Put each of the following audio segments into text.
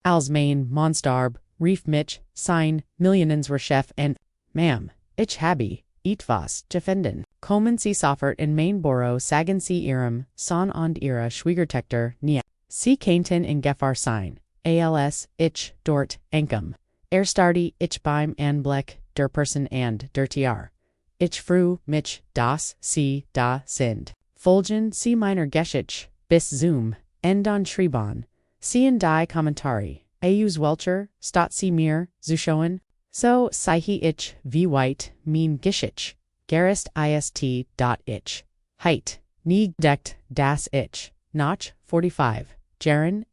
als mein Monstarb, rief mich, sein Millionens were chef and, ma'am, ich habe, etwas, gefenden. Kommen Sie sofort in mein Büro sagen Sie Ihrem Sohn und Ihrer Schwiegertochter nie. Sie könnten in Gefahr sein. Als ich dort ankam. Starrte ich beim Anblick der Person and der Tier. Ich freu mich, dass Sie da sind. Folgen Sie meiner Geschichte bis zum Ende schreiben. Sie die Kommentare. Aus welcher Stadt Sie mir zuschauen. So seihe ich wie weit mein Geschichte. Gerist ist. Ich. Heit. Nie deckt das ich. Nach 45. Jaren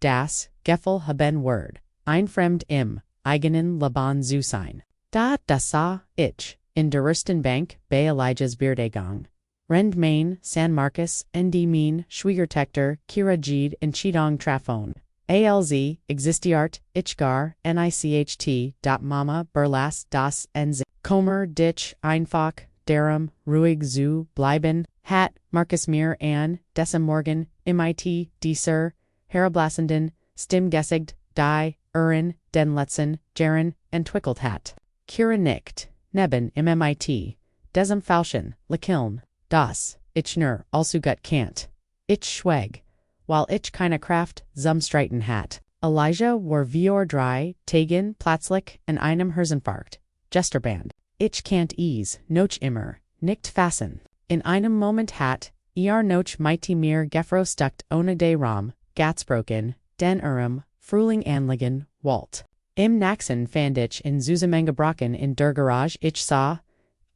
das Gefühl haben Word. Ein Fremd im eigenen Leben zu sein. Das sah ich in der ersten Bank bei Elijah's Beerdigung. Rend mein San Marcos und die mein Schwiegertochter Kira Jede Entscheidung trafen. Als existiert ich gar nicht. Mama berlass das NZ. Kommer dich einfach darum ruhig zu bleiben. Hat Marcus mir an diesem Morgen mit dieser herablassenden Stimme gesagt, die den letzten Jahren entwickelt hat. Kira nickt, neben im mit diesem falschen Lächeln, das ich nur allzu gut kannt. Ich schwieg, weil ich keine Kraft zum Streiten hat. Elijah war vor 3 Tagen plötzlich in einem Herzinfarkt. Gesterband. Ich kannt noch immer nicht fassen. In einem Moment hat noch mit mir gefrostet ohne de Ram, gatsbroken, den Frühling anliegen, Walt. Im nächsten fand ich in Zusammengebrochen in der Garage ich sah,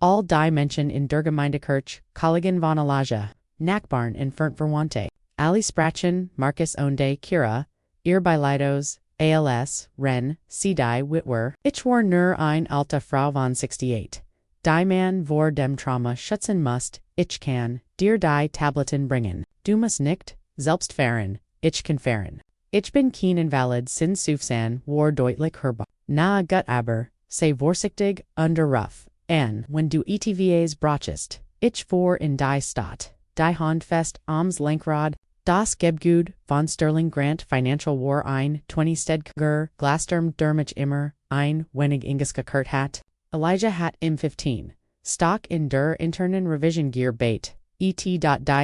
all die Menschen in der Gemeindekirche, Kollegen von Elijah, Nachbarn entfernt Verwandte, alle sprachen Marcus und Kira, ihr Beileidos, als, Ren, sie die Witwer, ich war nur ein alte Frau von 68. Die man vor dem Trauma schützen musst, ich kann dir die Tabletten bringen. Du musst nicht selbst fahren, ich kann fahren. Ich bin kein Invalid sin Sufsan war deutlich hörbar. Na gut aber, sei vorsichtig und rough, an wenn du ETVAs brauchst. Ich vor in die Stadt, die Handfest ams Lenkrad, das Gebgut von Sterling Grant Financial war ein 20 Stedger Glassturm dermich immer ein wenig ingeskakert hat. Elijah hat im 15. Stock in der internen Revision Gear bait, die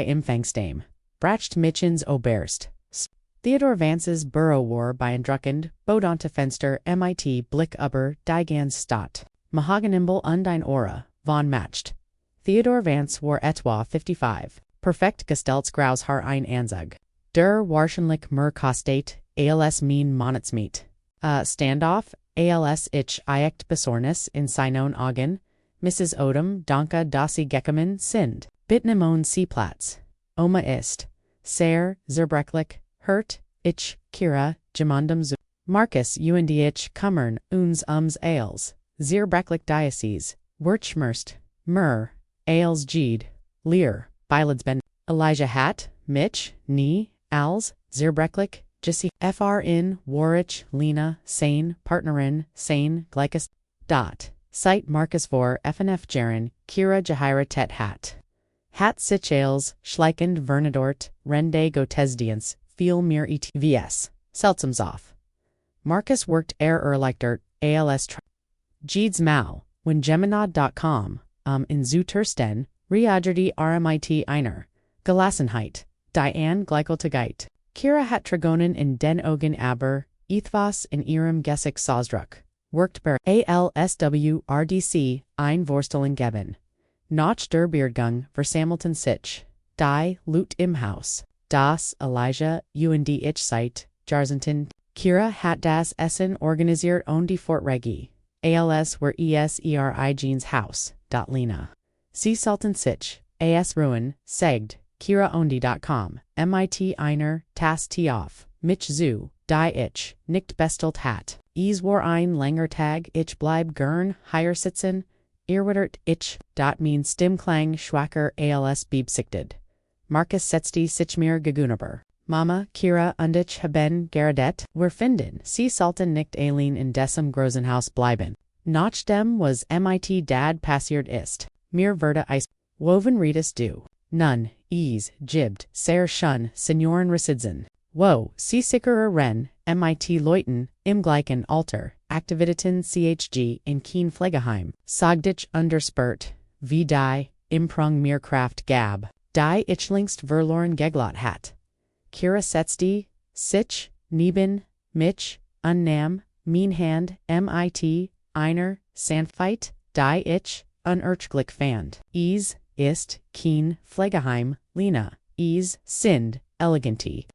Empfangsdame. Bracht Mitchens oberst. Theodor Vance's Burrow war beeindruckend, bodonte Fenster mit Blick über die ganze Stadt. Mahoganymbel und ein Aura, von matcht. Theodor Vance war etwa 55. Perfekt gestelts Graus Haar ein Anzug. Der wahrscheinlich mer kostet, als mein Monatsmiet. Standoff, als ich echt besorgnis in seinen Augen, Mrs. Odom, danke dass Sie gekommen sind. Bitnemon Seeplatz. Oma ist. Sehr zerbrechlich, hört, ich, Kira, gemandum zu. Marcus und ich kummern uns Ales. Zerbrechlich Diocese. Wirtschmerst. Als Jede. Lear. Beiledsben. Elijah hat, mich, nie, als, zerbrechlich, Jesse, Frin, Warich, Lena, Sane, Partnerin, Sane, gleiches, Zeit Marcus vor FNF Jaren, Kira Jahira Tet hat. Hat sich schleichend Vernadort, Rende Gotesdienst, viel mir etvs, Seltsamsoff. Marcus worked erleichtert, als Jedes Mal, when Gemini.com, in Zutersten, Reagerte RMIT einer, Gelassenheit, Diane Gleichgültigkeit. Kira hat Tragonen in den Augen aber, Ethwas in ihrem Gesicht Ausdruck, worked per ALSWRDC ein Vorstellung geben. Nach der Beerdigung versammelten sich, die Leute im Haus, das Elijah und ich Zeit, Jarzenten. Kira hat das Essen organisiert und die Fortregie, als war Erigens Haus, Lena. Sie sollten sich, ruhen, sagt, KiraOndi.com, mit einer Tas Tiaf, mich zu, die ich, nicht bestellt hat. War ein langer Tag, ich bleib gern, hier sitzen, irrwittert ich, mein Stimmklang schwacher als beabsichtigt. Marcus setzte sich mir gegenüber. Mama, Kira und ich haben geradet, wir finden, Sie sollten nicht allein in diesem großen Haus bleiben. Nachdem was mit Dad passiert ist. Mir wurde Eis woven redest du. Nun, gibbt, sehr schön, Senioren Resitzen. Wo, Sie sicherer Ren, mit Leuten, im gleichen Alter, Aktivitäten chg in Kien Pflegeheim, sagdich underspurt, wie die, Imprung mir Kraft gab, die ich längst verloren geglot hat. Kira setzte, sich, neben, mich, unnam, mein Hand, mit, einer, sanftheit, die ich, unertschlich fand. Ist, Kien Pflegeheim, Lena, sind, eleganti,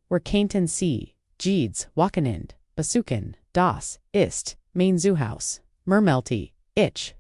were Kainten sie, Jeeds, Wochenend, Besuchen, das, ist, mein Zuhaus, Mermelti, ich,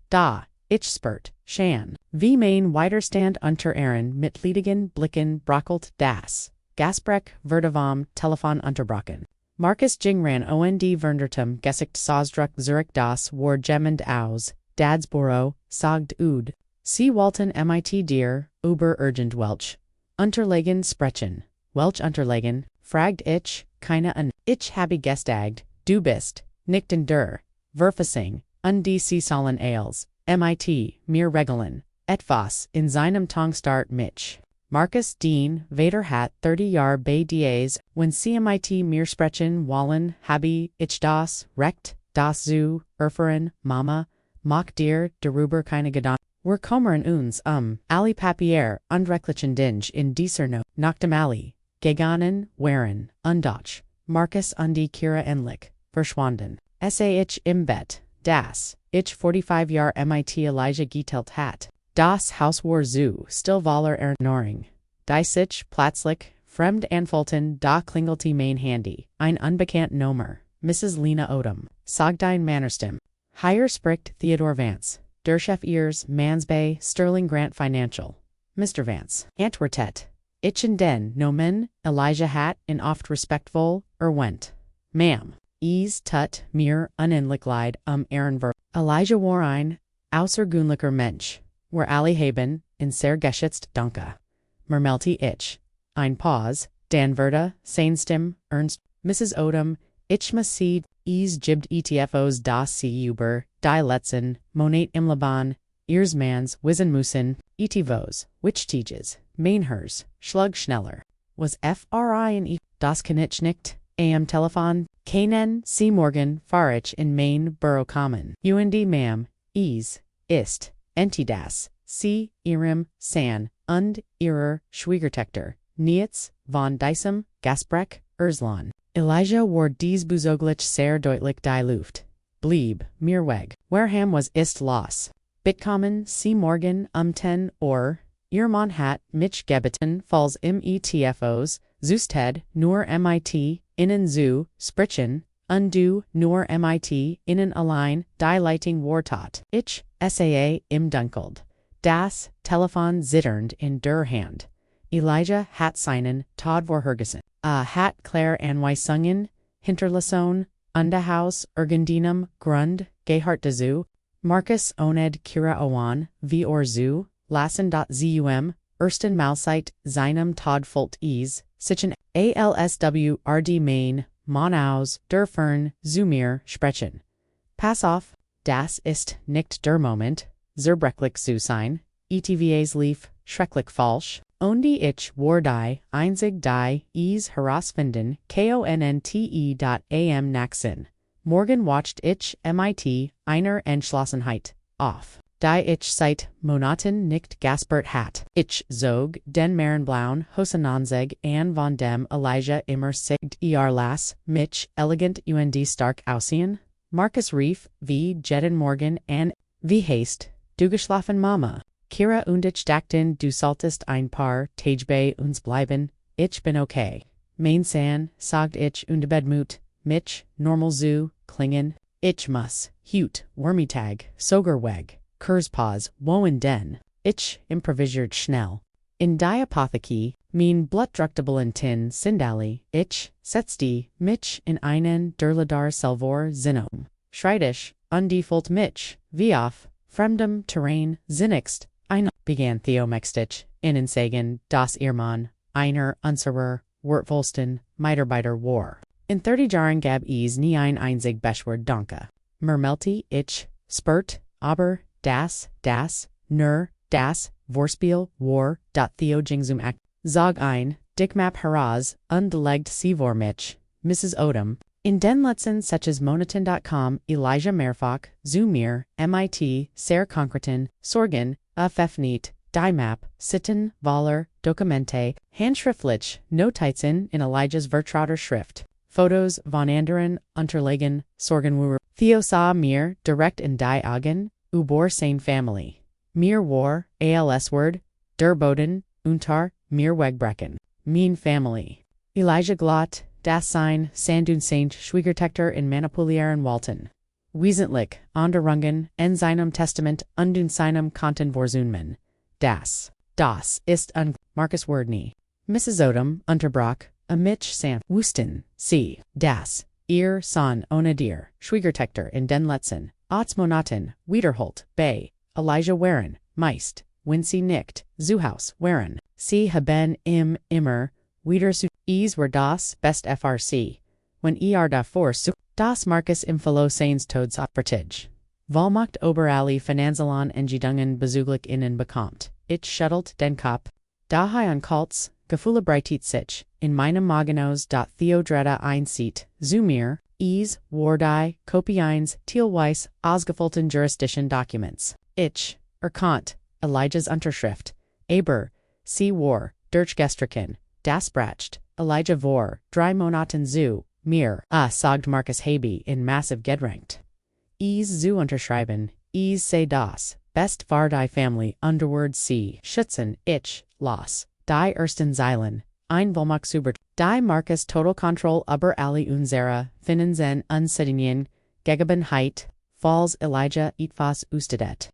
spurt, Shan, wie mein Widerstand unter Ehren mit Ledigen Blicken brockelt das, Gasbreck, Verdavam, Telefon unterbrochen. Marcus Jingran und Vernertum Gesicht Sausdruck Zurich das war Gemmend aus, Dadsboro, Sagd ud. Sie Walton mit dir, über Urgent Welch. Unterlegen Sprechen, Welch unterlegen, fragt ich, keine an, ich habe gestagd, du bist, nicht in der, Verfassung, die sie sollen als, mit, mir regeln, etwas, in seinem Tongstart mich. Marcus Dean, Vader hat 30 Jahr bei dies, wenn sie mit mir sprechen wollen, habe ich das Recht, das zu erfahren, Mama, mach dir darüber keine Gedanken. Wir kommen uns, alle Papier, undrecklichen Dinge in dieser No, nach dem Ali, gegangen, waren, undotch, Marcus die Kira endlich, verschwanden. Ich im Bett, das, ich 45 Jahr mit Elijah geteilt hat. Das Haus war zu, still voller Erneuerung. Die sich, plötzlich, fremd anfolten, da klingelte mein Handy, ein unbekannt Nummer, Mrs. Lena Odom, Sagdein Mannerstim. Higher spricht Theodore Vance. Der Chef Ears, Mansbay, Sterling Grant Financial. Mr. Vance. Antwertet. Ich and den, Nomen, Elijah hat, in oft respectful, went. Ma'am. Tut, mir, unendlich Ehrenver. Elijah war ein, außergewöhnlicher Mensch. War alle haben, in sehr geschätzt Danke. Mermelti ich. Ein Pause, Dan Verda, Sainstim, Ernst, Mrs. Odom, ich muss sie, gibt ETFOs das sie über, die letzten, Monat im Laban, Ersmans, Wisenmusen, ETVOs, Wichtiges, Mainhers, Schlug schneller. Was FRI in das kann ich nicht, am Telefon, keinen, sie morgen, fahr in Main Borough Common. Ma'am, ist, entidas, sie, ihrem, san, und ihrer, Schwiegertochter, Nietz, von diesem, Gasbreck, Erslan. Elijah war dies Buzoglich sehr deutlich die Luft. Blieb, mir weg. Wareham was ist los. Bitkommen, sie morgen, 10 or, ihr Mann hat, mich gebeten, falls im ETFOs, Zusted, nur mit, innen zu, sprechen, du, nur mit, innen allein, die Leitung wartot. Ich, saa, im Dunkeld. Das, Telefon zitternd in der Hand. Elijah hat seinen, Todd Vorhergesen. Hat Claire Anweisungen, Hinterlassung, Underhaus, Urgendinum, Grund, Gehart dazu, Marcus Oned Kira Owan, V or zu, Lassen.zum, Ersten Mahlzeit, seinem Todd Fult Sichen, ALSW RD Main, Monaus, der Fern, Zumir, Sprechen. Pass auf, das ist nicht der Moment, Zerbrecklich zu sein, ETVAs Lief, schrecklich falsch. Ondi ich war die, einzig die, herausfinden, konte.am nächsten. Morgen watcht ich, mit, einer Entschlossenheit, auf. Die ich seit Monaten nicht gaspert hat. Ich zog, den Marenblauen, Hosenanzeg an von dem Elijah immer sigd las, mich, elegant und stark aussehen. Marcus rief, wie jeden Morgen an, wie heißt, du geschlafen Mama? Kira und ich dachten, du solltest ein paar Tage bei uns bleiben, ich bin okay. Mein San, sagt ich und Bedmut, mich, normal zu, klingen, ich muss, hut, Wormitag, sogar weg, Kurspause, wohin denn? Ich, improvisiert schnell. In die Apotheke, mein Blutdrucktablen Tin Sindali, ich, setzte, mich in einen Derladar Selvor Zinnum. Schreit ich, undefault mich, wie auf, fremdem Terrain, zinnigst, began Theo Mextich, innen sagen, das Irrmann, einer unserer, Wertvollsten, Mitarbeiter war. In 30 Jahren gab es nie ein einzig Beschword Danke. Mermelti, ich, spurt, aber, das, nur, das, Vorspiel, war, Theo Jingzum Act, Zog ein, Dickmap heraus, undelegt sie vor mich, Mrs. Odom. In den Letzten Sätzen Monaten.com, Elijah Mehrfach, Zoomer, MIT, Ser Konkreten, Sorgen, Nicht, die Map, Sitten, Waller, Dokumente, Handschriftlich, Notizen in Elijah's Vertrauter Schrift. Fotos von anderen Unterlagen, Sorgenwuer. Theo sah mir direkt in die Augen, über seine Familie. Mir war, als Word, der Boden, unter mir wegbrechen. Mein Familie. Elijah Glott, das sein, Sandun Saint Schwiegertochter in Manipulieren Walten. Wesentlich, Anderungen, in seinem Testament und in seinem Konten Vorzunmen. Das ist un Marcus Wordney. Mrs. Odom, Unterbrach, a Mitch Sam, Wuston, C. Das, ihr Sohn ohne dir, Schwiegertochter in den Letzten, Monaten, Wiederholt, Bay, Elijah Warren, Meist, Wincy Nicht, Zuhause, Warren, Sie haben immer, wieder zu, war das best FRC, when davor zu, das Marcus im Verlo seines Todes Opfertige. Vollmacht über alle Finanzalen Entscheidungen bezüglich innen bekommt, ich schüttelt den Kopf. Daher an Kults, Gefühle breitet sich, in meinem Magenos. Theodreda einsieht, Zoomer, Wardai, Kopieins, Teilweis, ausgefüllten Jurisdiction Documents. Ich, erkannt, Elijah's Unterschrift, Aber, Sie war, durch Gestrichen, das Bracht, Elijah vor, 3 Monaten zu, mir, sagt Marcus Habe in Massive gedrängt. Zu unterschreiben, sei das, best war die Familie Underword Sie schützen, ich, los, die ersten Zeilen, ein Vollmacht über, die Marcus Total Control über alle unsere Finanzen Unsittingen, Gegebenheit, falls Elijah etwas Ustedet.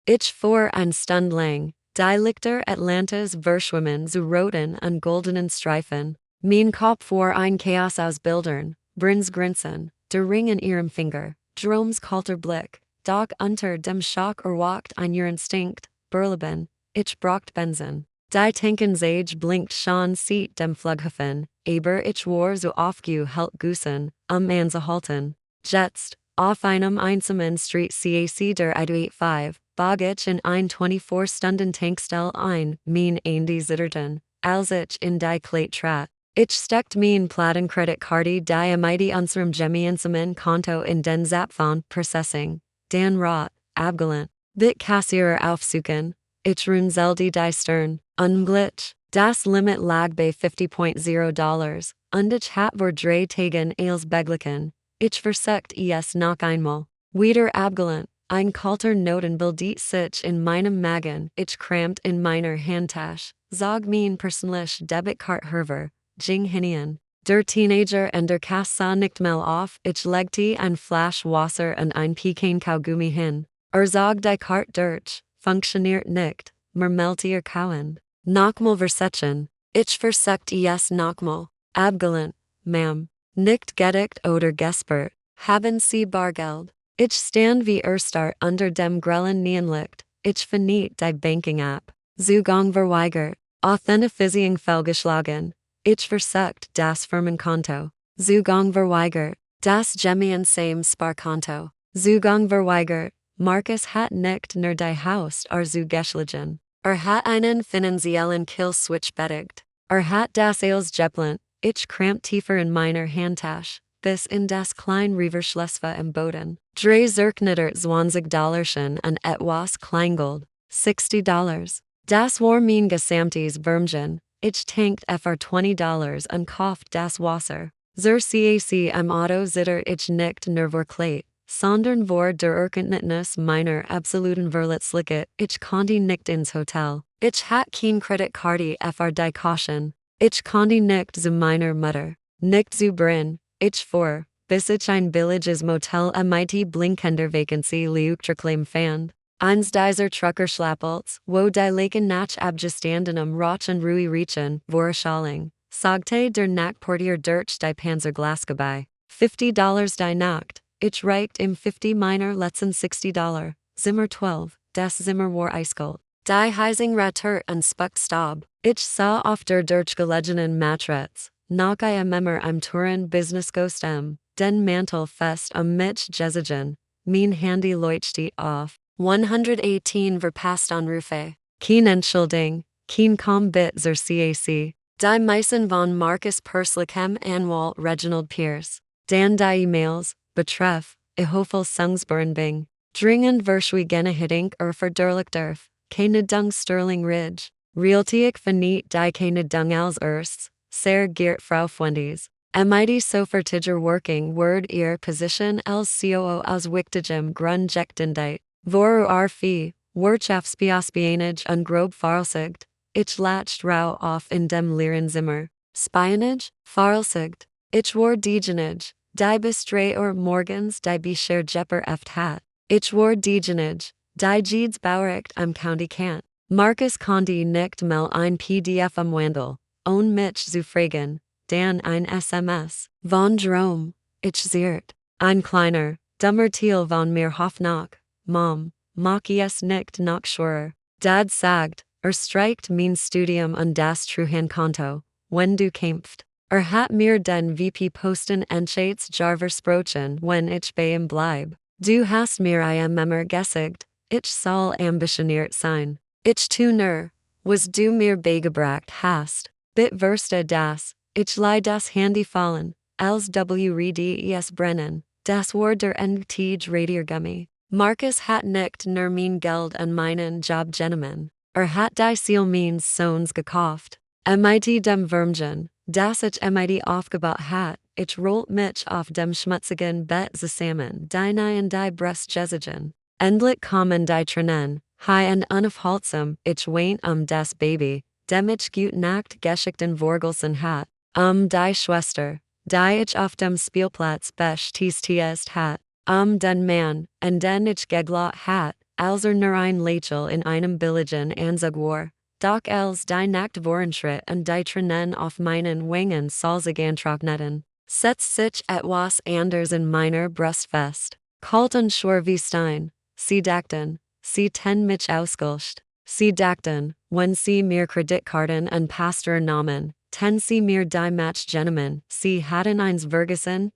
Ich vor ein Stund lang, die Lichter Atlantas verschwimmen zu roten und goldenen Streifen, mein Kopf vor ein Chaos aus Bildern, Brins Grinsen, der Ring in ihrem Finger, Jerome's kalter Blick, doch unter dem Schock erwacht ein ihr Instinkt, Berleben, ich braucht Benzin. Die Tankensage blinkt schon sieht dem Flughafen, aber ich war so aufgehelt gussen, anzuhalten. Jetzt, auf einem einsamen Street CAC der 185, bog ich in ein 24-Stunden-Tankstelle ein, mein Handy zitterten, als ich in die Kleit trat. Ich steckt mein Plattenkreditkarte die mighty unserem gemeinsamen Konto in den Zapfon Processing, Dan Rot, abgelehnt. Bit Kassierer aufsuchen, ich runzelte die Stirn, unglitch, das Limit lag bei $50.0, und ich hat vor 3 Tagen als beglichen, ich versucht es noch einmal. Wieder abgelehnt, ein kalter Notenbild sich in meinem Magen, ich krampt in meiner Handtasche, zog mein persönlich Debitkarte hervor, ging hinein. Der Teenager und der Kasse sah nicht mehr auf, ich legte ein Flasch Wasser und ein Pekan Kaugummi hin. Zog die Karte durch, funktioniert nicht, murmelte kauend. Nochmal versetzen, ich versucht es nochmal, abgelehnt, Ma'am. Nicht gedeckt oder gespert, haben Sie Bargeld? Ich stand wie erstar unter dem grellen Neonlicht, ich verniet die Banking-App. Zugang verweigert, Authentifizierung fehlgeschlagen. Ich versucht das Firmenkonto. Zugang verweigert, das gemeinsame Sparkonto. Zugang verweigert, Marcus hat nicht nur die Haus zugeschlagen. Hat einen finanziellen Killswitch bedigt. Hat das als geplant. Ich krampt tiefer in meiner Handtasche, bis in das klein Reverschlesva im Boden. 320 Dollarchen und etwas Kleingold, $60. Das war mein gesamtes Wärmchen, ich tankt für $20 und kauft das Wasser. Zur CAC am Auto zitter ich nicht nur vor Kleit, sondern vor der Erkenntnis meiner absoluten Verletzlichkeit, ich konnte nicht ins Hotel. Ich hat kein Kreditkarte für die Caution. Ich konnte nicht zu meiner Mutter, nicht zu Bryn, ich fuhr, bis ich ein billiges Motel mit blinkender Vacancy Liuchtreclaim fand. Eins dieser Truckerschlappels, wo die Laken nach abgestandenem Roch und Rui riechen, Vorschalling, sagte der Nachtportier durch die Panzerglasgebei. $50 die Nacht, ich reicht im 50 meiner letzten $60, Zimmer 12, das Zimmer war eiskalt. Die Heising Ratter und Spuckstab. Ich sah auf der durchgelegenen Matratz, noch Memmer am Touren Business Ghostem, den Mantel fest mich Jesigen, mein Handy leuchtet auf. 118 Verpasste Anrufe. Kein Entschuldigung, kein Kombit zur CAC. Die Meissen von Marcus Perslichem Anwalt Reginald Pierce. Dan die E-Mails, betreff, ihofel Sungsburenbing. Dringend verschwiegene Hiddink verdurlichterf, keine Dung Sterling Ridge. Realtiek verniet die keine Dung als Ersts, sehr geert Frau Fuendes. MIT Sofertiger working word ear position als COO aus Wichtigem Grundjechtendite. Voru RFI, Wirtschaftsbeaspianage und grob Farlsigt. Ich latcht rau auf in dem Lieren Zimmer. Spionage, Farlsigt. Ich war Diegenage, die bis 3 Uhr morgens die Bischer Jepper eft hat. Ich war Diegenage, die Jeeds Baurecht am County Kant. Marcus Conti nicht mel ein PDF am Wandel, ohne mich zu fragen, dan ein SMS. Von Jerome, ich ziert. Ein kleiner, dummer Thiel von mir Hoffnach, Mom, mach es nicht noch schwerer. Dad sagt, streicht mein Studium und das Truhenkonto, wenn du kämpft. Hat mir den VP Posten entscheids Jarver sprochen, wenn ich bei ihm bleib. Du hast mir immer gesagt, ich soll ambitioniert sein. Ich tu nur, was du mir beigebracht hast. Bit verste das, ich lei das Handy fallen, als WRDES brennen, das war der Endtij Radiergummi. Marcus hat nicht nur mein Geld und meinen Job genommen, hat die Seal meines Sohns gekauft. MIT dem Würmchen, das ich MIT aufgebaut hat, ich rollt mich auf dem schmutzigen Bett zusammen, die neuen die Brustjesigen. Endlich kommen die Tränen, high und unaufhaltsam, ich weint das Baby, dem ich gut Nacht geschickten Vorgelsen hat, die Schwester, die ich auf dem Spielplatz bestätigt hat, den Mann, und den ich geglaubt hat, als nur ein Lächel in einem billigen Anzug war. Doch als die Nacht voranschritt und die Tränen auf meinen Wangen salzig antrockneten, setzt sich etwas anders in meiner Brust fest. Kalt und schwer wie Stein, sie dachten, sie ten mich ausgelöscht. Sie dachten, wenn sie mir Kreditkarten und Pastor nahmen, ten sie mir die Match genommen, sie hatten eins Vergessen,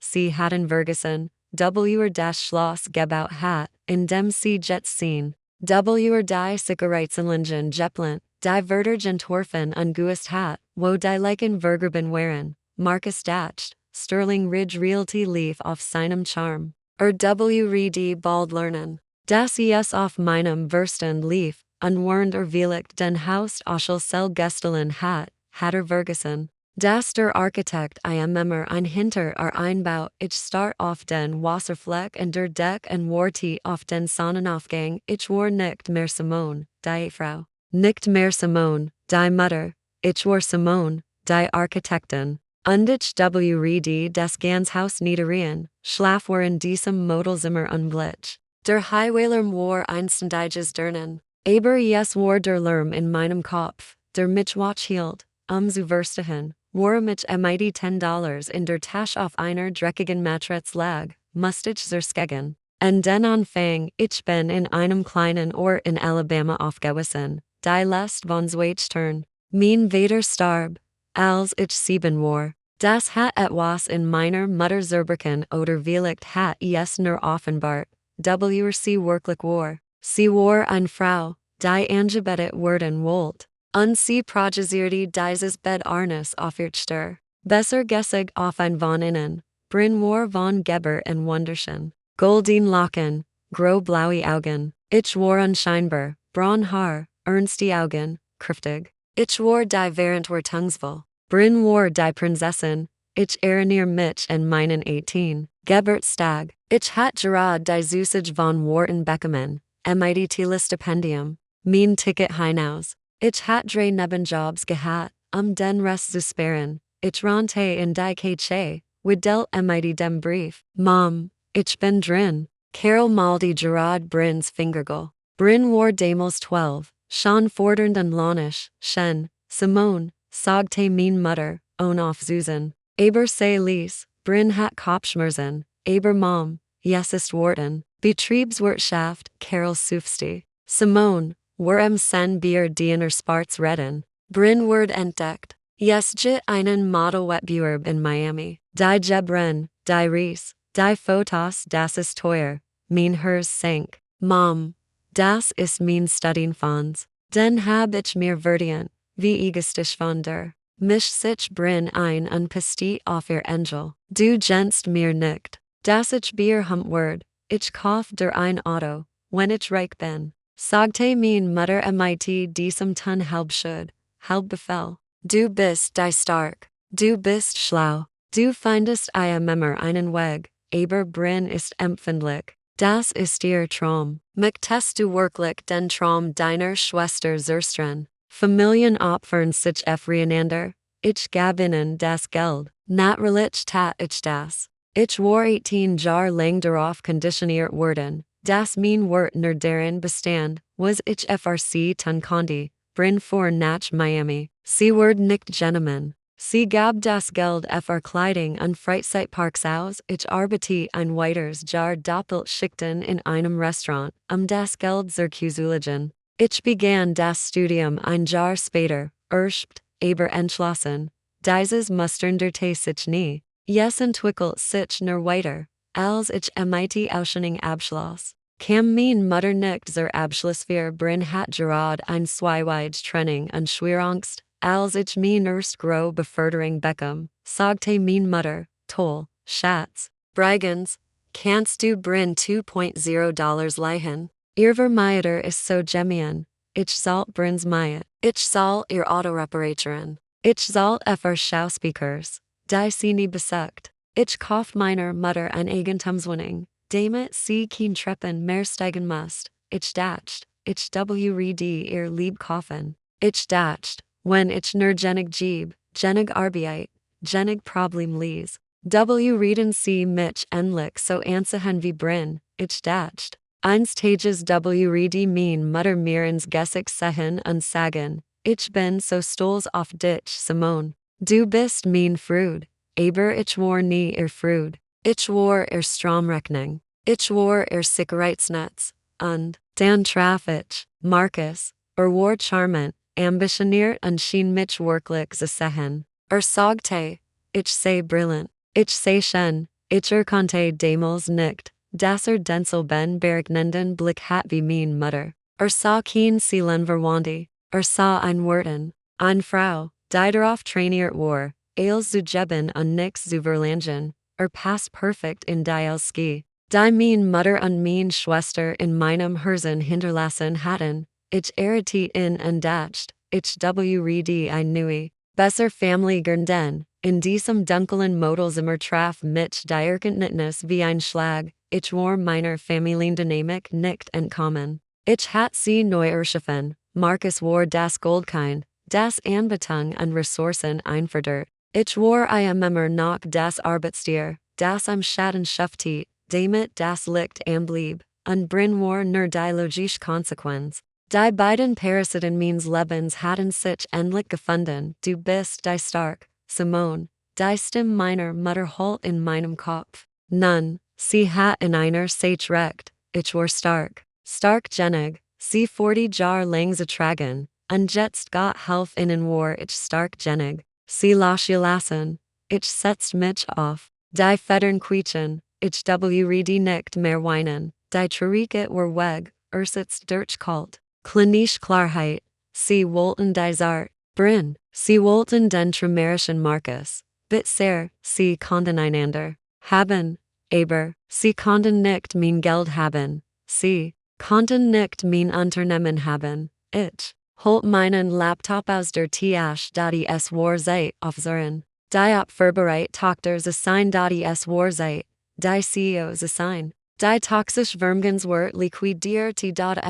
das Schloss gebaut hat, in dem sie jetzt sehen. Die Sigarettenlingen Jepplen, die Verdergentorfen unguist hat, wo die Leichen Vergerben waren, Marcus dacht, Sterling Ridge Realty lief auf seinem Charme. WRD bald lernen. Das es auf meinem Verstand lief, unwarned willigt den Haus Aschel Gestelen hat, Vergessen. Das der Architekt immer ein Hinter Einbau, ich start auf den Wasserfleck und der Deck und warte auf den Sonnenaufgang, ich war nicht mehr Simone, die Frau. Nicht mehr Simone, die Mutter, ich war Simone, die Architektin. Und ich WRD das ganz Haus niederieren, schlaf war in diesem Modelzimmer unglitsch. Der Highwaylerm war einstendiges Dernen, aber es war der Lärm in meinem Kopf, der mich wach hielt, zu verstehen, war mich MIT $10 in der Tasche auf einer dreckigen Matratz lag, musste ich zerskegen. Und den Anfang, ich bin in einem kleinen Ort in Alabama aufgewachsen, die Last von Zweitstern. Mein Vater starb, als ich 7 war. Das hat etwas in meiner Mutter zerbrochen oder vielleicht hat es nur offenbart, sie wirklich war. Sie war eine Frau, die angebetet werden wollte. Und sie projisierte dieses Bedarnes auf ihr Stir. Besser gesig auf ein von innen, Bryn war von Geber und Wunderschen. Golden Locken, grau-blaue Augen, ich war unscheinbar, braun Haar, ernste Augen, kräftig. Ich war die während war Tungsvoll. Bryn war die Prinzessin, ich erinnere mich an meinen 18. Geburtstag. Ich hat gerade die Zusage von Wharton bekommen, MIT Stipendium, mein Ticket hinaus. Ich hat 3 Nebenjobs gehabt, den Rest zu sparen. Ich rannte in die Käche, widelt MIT dem Brief. Mom, ich bin drin. Carol maldi Gerard Bryns Fingergel. Bryn war damals 12, schon fordernd und launisch, schen, Simone, sagte mein Mutter, auf Susan. Aber sei lies, Bryn hat Kopfschmerzen, aber Mom, yes ist Wharton. Betriebswirtschaft, Carol Sufsti. Simone, war sen Bier diener Sparts redden. Bryn word entdeckt. Yes jit einen Model-Wettbewerb in Miami. Die Gebren, die Ries, die Fotos das ist teuer, mein Hers sank. Mom, das ist mein Studienfonds. Den hab ich mir verdient, wie egoistisch von der. mich sich brin ein und piste auf ihr Angel. Du genst mir nicht. Das ich bier Wort, ich kauf der ein Auto, wenn ich reich bin. Sagte mein Mutter mit diesem Tun halb schuld, halb befell. Du bist die stark, du bist schlau, du findest immer einen Weg, aber brin ist empfindlich. Das ist ihr Traum. Möchtest du wirklich den Traum deiner Schwester zerstreuen? Familienopfern sich aufeinander. Ich gab ihnen das Geld. Natürlich tat ich das. Ich war 18 Jahre lang darauf konditioniert worden, dass mein Wort nur darin bestand, was ich frc tun konnte, brin vor nach Miami. Sie ward nicht Gentleman. Sie gab das Geld für Kleidung und Freizeitparks aus. Ich arbeitete ein weiteres Jahr doppelt Schichten in einem Restaurant, das Geld zurückzulegen. Ich begann das Studium ein Jahr später, erst, aber entschlossen. Dieses musterte sich nie. Yes entwickelt sich nur weiter, als ich mit Ausscheidung abschloss. Kam mein Mutter nicht zur Abschlussfeier brin hat gerade ein Zweiwege Training und Schwerangst, als ich mein erst grow Beförderung bekam, sagte mein Mutter, toll, Schatz, Brigands, kannst du brin $2.0 leihen? Ihr Vermieter ist so gemein, ich soll brins miet, ich soll ihr Auto reparieren, ich soll Schauspielers, die sie nie besucht. Ich kauf meiner Mutter ein Eigentumswohnung, damit sie kein Treppen mehr steigen muss. Ich dacht, ich wred ihr lieb kaufen. Ich dacht, wenn ich nur genig geb, genig Arbeit, genig Problem lies. Reden sie mich endlich so ansahen wie brin. Ich dacht, einst tages rede mein Mutter mir ins Gesicht sehen und sagen, ich bin so stolz auf dich, Simone. Du bist mein Freud, aber ich war nie ihr Freud. Ich war ihr Stromrechnung. Ich war ihr Sicherheitsnetz. Und, dann traf ich, Marcus, war charmant, ambitioniert und schien mich wirklich zu sehen. Sagte, ich sei brillant, ich sei schön, ich konnte damals nicht, dass Denzel ben beregnenden Blick hat wie mein Mutter. Sah kein Seelen verwandte, sah ein Worten, eine Frau, die darauf trainiert war, als zu geben und nichts zu verlangen, passt perfekt in die Ski. Die mein Mutter und mein Schwester in meinem Herzen hinterlassen hatten, ich erriet in und dacht, ich wred ein neue, besser Family gründen, in diesem dunklen Modelzimmer traf mich die Erkenntnis wie ein Schlag, ich war meiner Familiendynamik nicht entkommen. Ich hat sie neu erschaffen, Marcus war das Goldkind, das Anbetung und Ressourcen einfordert. Ich war immer noch das Arbeitstier, das am Schatten schaffte, damit das Licht am blieb, und brin war nur die logische Konsequenz. Die beiden Parasiten meines Lebens hatten sich endlich gefunden, du bist die stark, Simone, die Stimme meiner Mutter holt in meinem Kopf. Nun, sie hat in einer Zeit recht, ich war stark, stark genig, sie 40 Jahre lang getragen, und jetzt Gott helf ihnen war ich stark genig. Sie lassen, ich setzt mich auf, die Federn quietschen, ich wred nicht mehr weinen, die Traurigkeit war weg, sitzt durchkalt, klinische Klarheit, sie wollten die Zart, brin, sie wollten den traumerischen Marcus, bitzer, sie konnten einander haben, aber, sie konnten nicht mein Geld haben, sie konnten nicht mein Unternehmen haben, ich holt meinen Laptop aus der Tasche, es war Zeit aufzuhören. Die Abwehrbereit Tochter sein, es war Zeit, die CEO sein. Die toxisch Würmgens were liquidiert,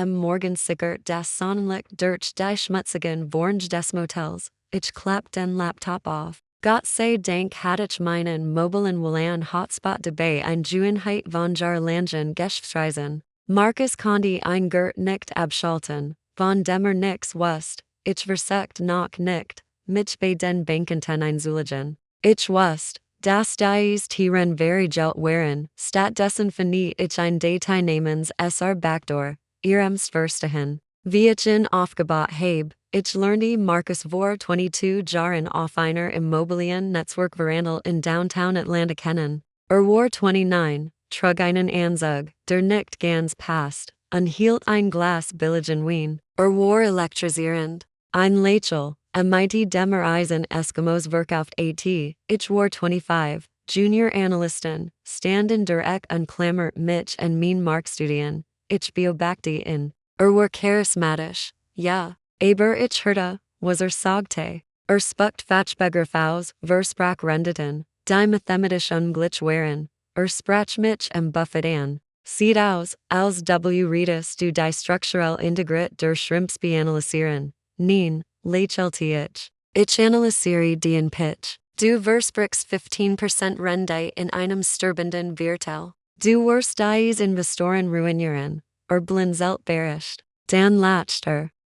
morgen sickert das Sonnenlicht durch die schmutzigen Vornge des Motels. Ich klapp den Laptop auf. Gott sei Dank hatte ich meinen mobilen WLAN Hotspot dabei ein Juenheit von Jarlangen Geschäftsreisen. Marcus konnte ein Gert nicht abschalten. Von demmer nix wust, ich versucht noch nicht, mich bei den Bankenten einzulegen. Ich wust, dass dies Tieren very gelt waren, stattdessen fand ich ein Datei namens Backdoor, ihrem's verstehen. Wie ich ihn aufgebaut habe, ich lernte Marcus vor 22 Jahren auf einer Immobilien-Netzwerk-Verandel in Downtown Atlanta kennen. War 29, trug einen Anzug, der nicht ganz passt, und hielt ein Glas billigen Wein. War elektrisierend. Ein Lächel, MIT Demmer Eisen Eskimos Verkauft AT, ich war 25, Junior Analysten, Standen der Eck und Klammer mich und mein Markstudien, ich beobachte in, war charismatisch, ja, aber ich hörte, was sagte, spuckt Fatschbegerfaus, versprach rendeten, die mathematisch unglitch waren, sprach mich buffet an. Sieht aus, als redest du die strukturell Integrit der Shrimpsby analysieren. Nein, lächelte ich. Ich analysiere den Pitch. Du versprichst 15% Rende in einem sterbenden Viertel. Du wirst dies Investoren ruinieren, blinzelt berischt. Dan lacht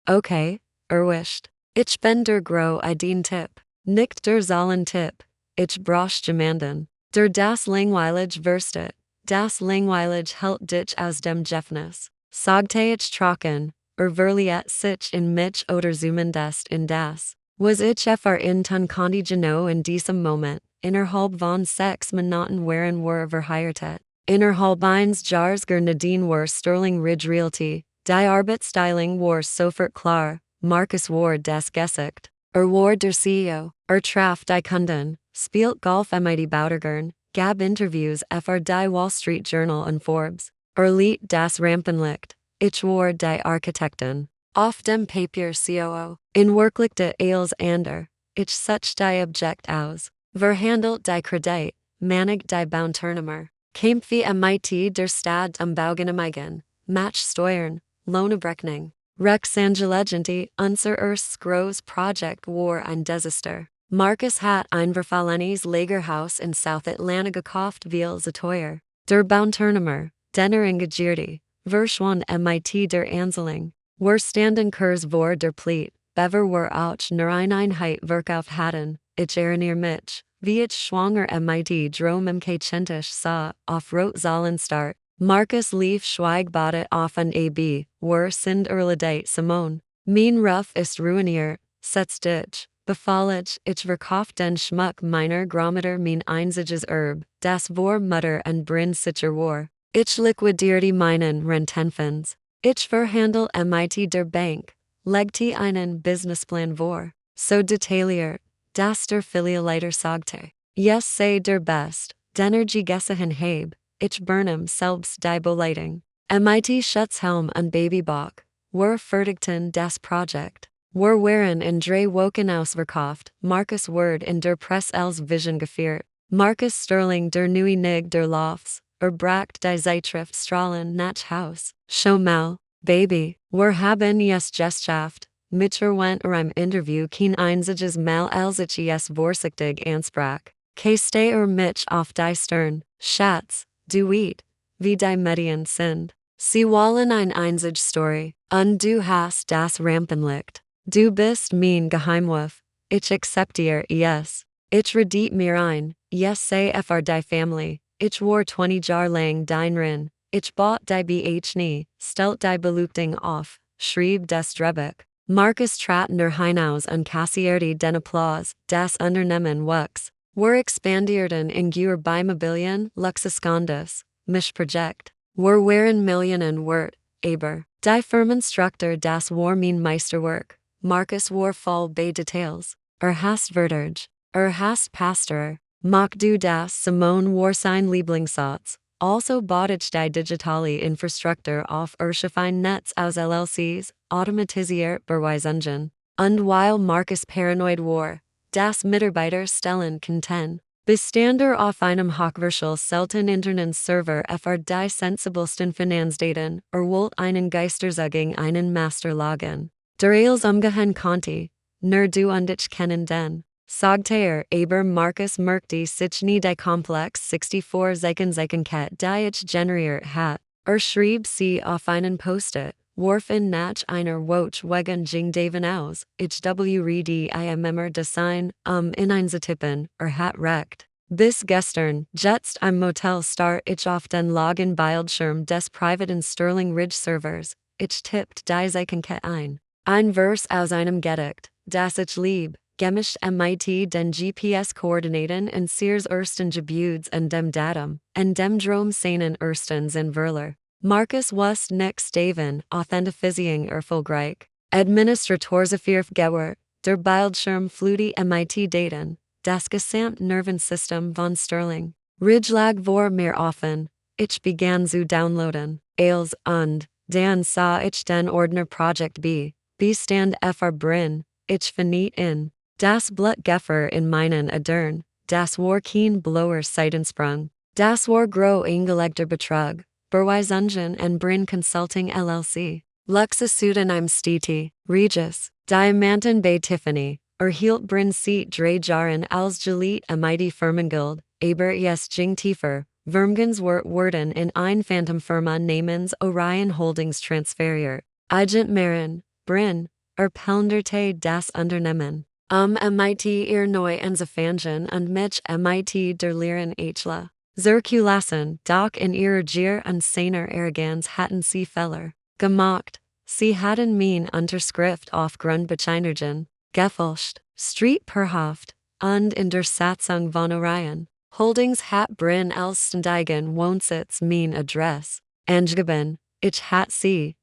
okay, wischt. Ich bin der Gro den Tipp. Nicht der Zahlen Tipp. Ich brauch jemanden. Der das Langweilig verstet. Das Langweilig hält dich aus dem Gefängnis. Sagte ich trocken, verliert sich in mich oder zumindest in das, was ich in tun konnte genau in diesem Moment, innerhalb von 6 Minuten waren wir verheiratet. Innerhalb eines Jahres Nadine war Sterling Ridge Realty, die Arbeitsteilung war sofort klar, Markus war das Gesicht, war der CEO, traf die Kunden, spielt Golf mit Bautigern, gab Interviews für die Wall Street Journal und Forbes, liet das Rampenlicht, ich war die Architektin. Auf dem Papier COO, in Wirklichkeit als ander, ich such die Objekt aus, verhandelt die Kredit, manig die Baunturnehmer, kämpfe MIT der Stadt Baugenehmigen, Match Steuern, Lohnabrechnung, Rexangelegenti, unser erstes groß Projekt war ein Desaster. Markus hat ein verfallenes Lagerhaus in South Atlanta gekauft weil sie teuer. Der Baunturnehmer, denner engagierte, verschwand MIT der Anzahlung. Wir standen kurz vor der Pleite, bever wir auch nur eine Einheit verkauft hatten, ich erinnere mich, wie ich schwanger MIT drom Kentisch sah, auf Rot-Zahlenstart. Markus lief schweigbade auf an AB, wir sind erledigt Simone. Mein Ruf ist ruiniert, setzt dich. Befahl ich verkauf den Schmuck meiner Großmutter mein einziges Erbe, das vor Mutter und Brinn sicher war. Ich liquidierte meinen Rentenfonds. Ich verhandel MIT der Bank, legte einen Businessplan vor, so detailliert, dass der Filialleiter sagte, yes sei der best, denner gesehen heb, ich burnham selbst die Beleitung. MIT Schutzhelm und Babybach, wir fertigten das Projekt. Wir waren in 3 Wochen ausverkauft, Markus Word in der Presse als Vision geführt, Markus Sterling der neue Nig der Lofts, bracht die Zeitschrift Strahlen nach Haus. Schau mal, Baby, wir haben es geschafft, Mitcher went im Interview kein einziges Mal als ich es vorsichtig ansprach. Kaste mich auf die Stirn, Schatz, du weet, wie die Medien sind. Sie wollen ein einzig Story, und du hast das Rampenlicht. Du bist mein Geheimwurf, ich akzeptiere es. Ich redet mir ein, yes sei für die Family, ich war 20 Jahre lang dein Rin, ich bought die BH stellt die Beleuchtung auf, schrieb das Drehbuch. Markus trat der Hinaus und kassierte den Applaus, das Unternehmen wuchs. Wir expandierten in Immobilien, Luxuscondos, mich Projekt. Wir waren Millionen wert, aber die Firmenstruktur das war mein Meisterwerk. Markus war voll bei Details. Hast Verderge, hast Pastor, mach du das Simone war sein Lieblingssatz. Also bought ich die digitale Infrastruktur auf Schiffein Netz aus LLCs, automatisiert Beweisungen. Und weil Markus paranoid war, das Mitarbeiter stellen content. Bestander auf einem hochvirtual selten Internetserver für die sensibelsten Finanzdaten, wollt einen Geisterzugang einen Master login. Der als umgehen konnte, nur du und ich kennen den. Sagte aber Markus merkte sich nie die Komplex 64 Zeichen die ich generiert hat. Schrieb sie auf einen Post-it, warf in nach einer Watch wegen ging davon aus, ich wrede immer design, in einzutippen, hat recht. Bis gestern, jetzt im Motel start ich auf den Login Bildschirm des privaten Sterling Ridge Servers, ich tippt die Zeichen ein. Ein Vers aus einem Gedicht, das ich lieb, gemischt MIT den GPS-Koordinaten in Sears ersten Gebudes und dem Datum, und dem Drom seinen erstens in Verler. Markus wust nix Daven, Authentifizierung erfolgreich. Administratorsafirf Gewer, der Bildschirm flutie mit Daten, das gesamt Nervensystem von Sterling. Ridgelag vor mehr offen, ich begann zu downloaden, als und, dann sah ich den Ordner Project B, bestand fr Brin, ich verniet in, das Blutgeffer in meinen Adern, das war kein blower Seitensprung, das war gro eingelegter Betrug, Berweisungen en Brin Consulting LLC. Luxusuden Stiti, Regis, Diamanten bei Tiffany, erhielt Brin Seat drei Jahren als Gelite mit Firmengild, aber es ging tiefer, Vermgens worden in ein Phantomfirma namens Orion Holdings transferiert. Agent Marin, Brin, Pelnderte das Unternehmen. Mit ihr neu anzufangen und mich mit der Lehren Hla. Zirkulassen, doch in ihrer Gier und seiner Arroganz hatten sie Fehler gemacht. Sie hatten mein Unterschrift auf Grundbescheinigung gefälscht, Street perhaft, und in der Satzung von Orion Holdings hat Brin als ständigen Wohnsitz mein Adress angegeben. Ich hat sie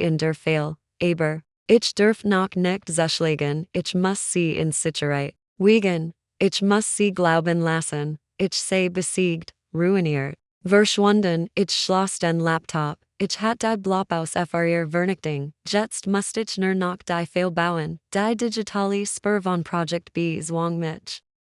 in der Fall, aber ich darf noch nicht zuschlagen, ich muss sie in Sicherheit wiegen, ich muss sie glauben lassen, ich sei besiegt, ruiniert, verschwunden, ich schloss den Laptop, ich hat die Bloppaus fr Vernichtung, jetzt muss ich nur noch die Fall bauen, die digitale Spur von Project B zwang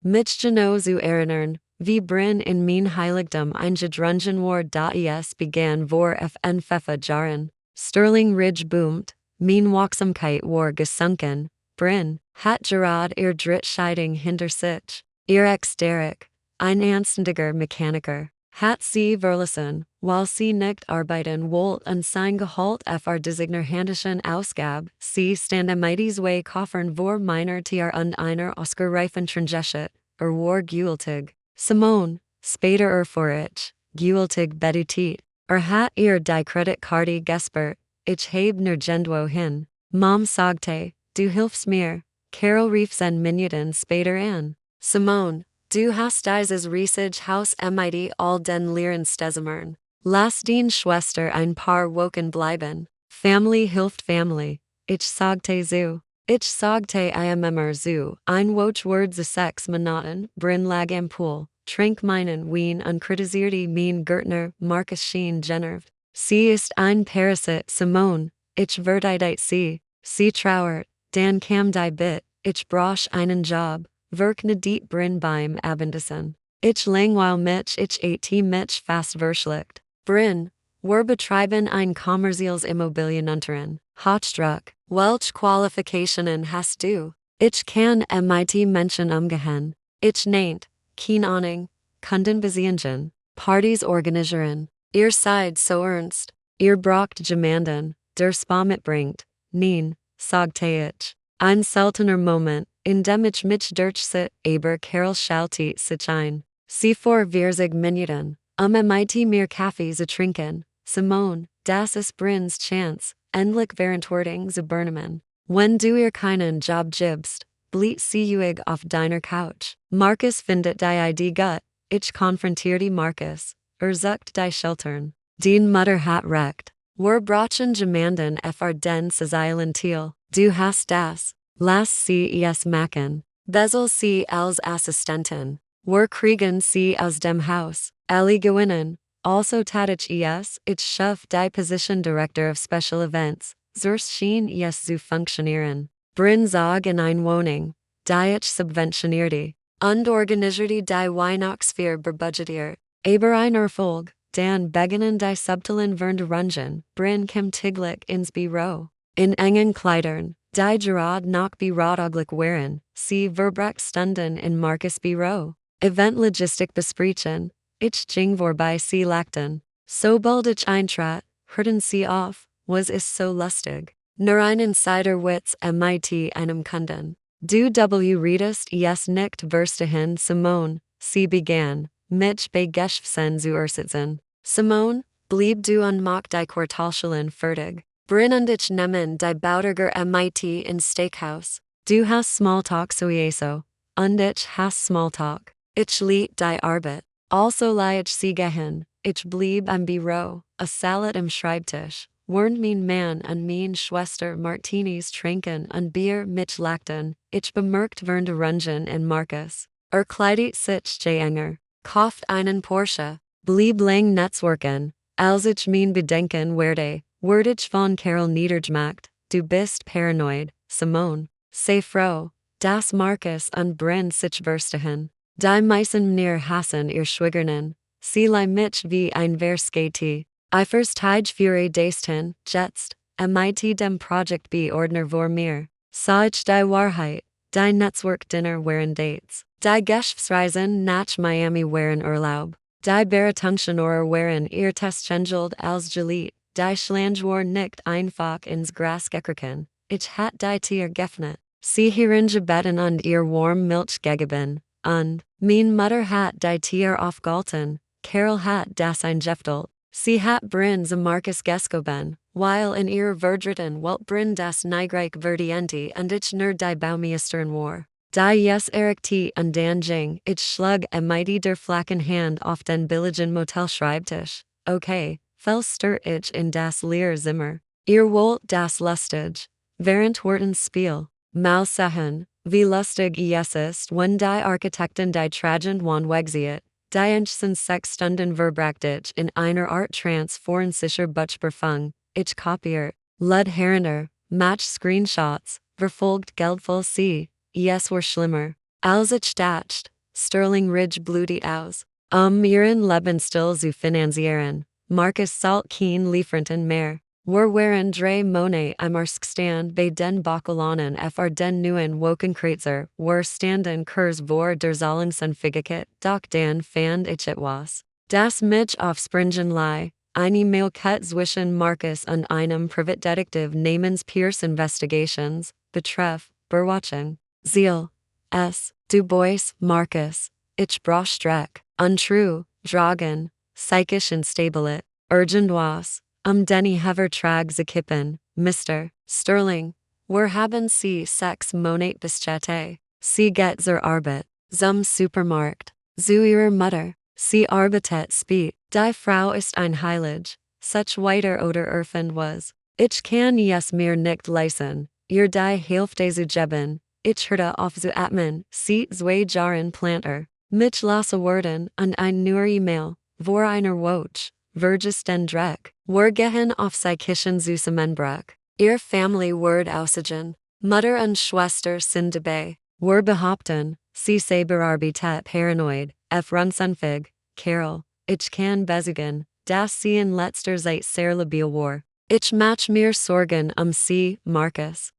mich genau zu erinnern, wie Brin in mein Heiligtum eingedrungen war es begann vor en Jahren. Sterling Ridge boomt, mein Wachsamkeit war gesunken, Brin hat gerade ihr Drittscheidung hinter sich, ihr Ex-Derek, ein anständiger Mechaniker, hat sie verlassen, weil sie nicht arbeiten wollte und sein Gehalt fr designer handischen Ausgab, sie stand mit zwei Koffern vor meiner Tier und einer Oscar-reifen Trangeshet, war gültig. Simone, später vor ich, gültig bedutit, hat ihr die Kreditkarte gesperrt, ich heb nirgendwo hin. Mom sagte, du hilfst mir, Carol rief 10 Minuten später an. Simone, du hast dieses riesige Haus mit all den Lehren Stesimern. Lass den Schwester ein paar Wochen bleiben. Family hilft Family. Ich sagte so. Ich sagte immer so. Ein Watchword zu 6 Monaten, Brin lag am Pool, trank meinen Wien und kritisierte mein Gärtner, Marcus Sheen genervt. Sie ist ein Parasit, Simone. Ich verteidigt sie trauert, dann kam die Bit, ich brauch einen Job, werk nicht Brin beim Abendessen. Ich langweil mich, mich fast verschluckt. Brin, wir betreiben ein kommerzielles Immobilienunternehmen. Hochdruck, welch Qualifikationen hast du? Ich kann mit Menschen umgehen. Ich nicht, keine Ahnung, Kundenbeziehungen, Partys organisieren. Ihr seid so ernst, ihr braucht jemanden, der Spaß bringt. Nein, sagte ich. Ein seltener Moment, in dem ich mich durchsit, aber Carol schaltet sich ein. Sie vor 40 Minuten, mit mir Kaffee zu trinken. Simone, das ist Brins Chance, endlich Verantwortung zu übernehmen. Wenn du ihr keinen Job gibst, bleibt sie ruhig auf deiner Couch. Marcus findet die Idee gut, ich konfrontierte Marcus, sucht die Schultern. Den Mutter hat recht. Wir brauchen jemanden fr den sozialen Teil. Du hast das. Lass sie es machen. Bezel sie als Assistentin. Wir kriegen sie aus dem Haus. Alle gewinnen. Also tatich ich schuf die Position Director of Special Events. Zurs schien es zu funktionieren. Brin zog in ein Wohnung, die ich subventionierte. Und organisierte die Weihnachtsfeier berbudgetiert. Aber ein Erfolg. Dan beginnen die subtilen Veränderungen, Brin kam täglich ins Büro. In engen Kleidern, die gerade noch bürodaglich waren, sie verbracht Stunden in Marcus' Büro. Eventlogistik besprechen, ich ging vorbei sie lachten. Sobald ich eintrat, hörten sie auf, was ist so lustig. Nur ein Insiderwitz mit einem Kunden. Du redest es nicht verstehen Simone, sie begann. Mich bei Geschäften zu ersetzen. Simone, blieb du und mach die Quartalschalen fertig. Brin und ich nehmen die Bauderger mit in Steakhouse. Du hast Smalltalk sowieso. Und ich hast Smalltalk. Ich lieb die Arbeit. Also leih ich sie gehen. Ich blieb am Büro, a Salad am Schreibtisch. Warned mein Mann an mein Schwester Martinis Tranken und Bier mich lachten, ich bemerkt Vernde Rungen in Marcus. Kleidet sich enger, kauft einen Porsche, blieb lang Netzwerken, als ich mein Bedenken werde, ich von Carol niedergemacht, du bist paranoid, Simone. Sei froh, das Marcus und Brin sich verstehen. Die meisten mir hassen ihr Schwiegernen, sie mich wie ein Verskati. I verstehe Führe desten, jetzt, mit dem Projekt B Ordner vor mir, sah ich die Wahrheit, die Netzwerk-Dinner wären Dates, die Geschäftsreisen nach Miami wären Urlaub, die Beratungshonorar wären ihr Testschengeld als Gelit, die Schlange war nicht einfach ins Gras gekriegen, ich hat die Tier geöffnet, sie hierin gebeten und ihr warm Milch gegeben, und, mein Mutter hat die Tier aufgehalten, Carol hat das eingeftelt. Sie hat Brin zum Marcus geskoben, weil in ihr verdritten Welt Brin das Neigreich verdiente und ich nur die Baumeistern war. Die yes erikte und dan ging, ich schlug mighty der flachen Hand auf den billigen Motelschreibtisch. Okay, fell stört ich in das leere Zimmer. Ihr wollt das lustig. Während Hortens Spiel. Mal sehen, wie lustig es ist, wenn die Architekten die Tragend wegziet. Die Enchsen 6 Stunden verbracht ich in einer Art Trance forensischer Butchberfung, ich kopiert, lud Herrender, match Screenshots, verfolgt geldvoll sie, es war schlimmer, als ich dacht, Sterling Ridge blutet aus, ihren Lebensstil zu finanzieren, Marcus Salt Keen Lieferanten mehr. Waren drei Monate am Stand bei den Bakulanen fr den neuen Wokenkreutzer, standen Kurs vor der Zahlungsentfähigkeit, doch dann fand ich etwas. Das mich aufspringen lie, eine Mailkette zwischen Marcus und einem Privatdetektiv namens Pierce Investigations, betreff, Berwatchung, Ziel, S. Du Bois, Marcus, ich brauch Streck, untrue, Dragon, psychisch instabilet, urgendois. Denny Hever Trag Kippen, Mr. Sterling. Haben Sie 6 Monate bestätigt. Sie geht zur Arbeit. Zum Supermarkt. Zu ihrer Mutter. Sie arbeitet spät. Die Frau ist ein Heilig. Such weiter oder erfend was. Ich kann es mir nicht leisten, ihr die Hälfte zu geben. Ich hörte auf zu atmen. Sie 2 Jahren Planter. Mich lasse werden und ein neuer E-Mail. Vor einer Woche. Verges den Dreck, gehen auf psychischen Zusammenbruch. Ihr Family word aussigen. Mutter und Schwester sind dabei. Behaupten, sie sei bearbeitet paranoid, runsunfig, Carol. Ich kann besuchen, dass sie in letzter Zeit sehr labil war. Ich mach mir Sorgen sie, Marcus.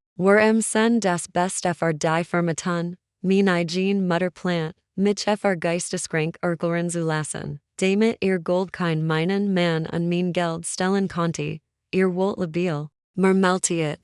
Sen das Best fr die Firmatan, mein eigen Mutterplant, mich fr Geisteskrank Erkelren zu lassen. Damit ihr Gold kein meinen Mann an mein Geld stellen konnte, ihr wollt labil, mermelte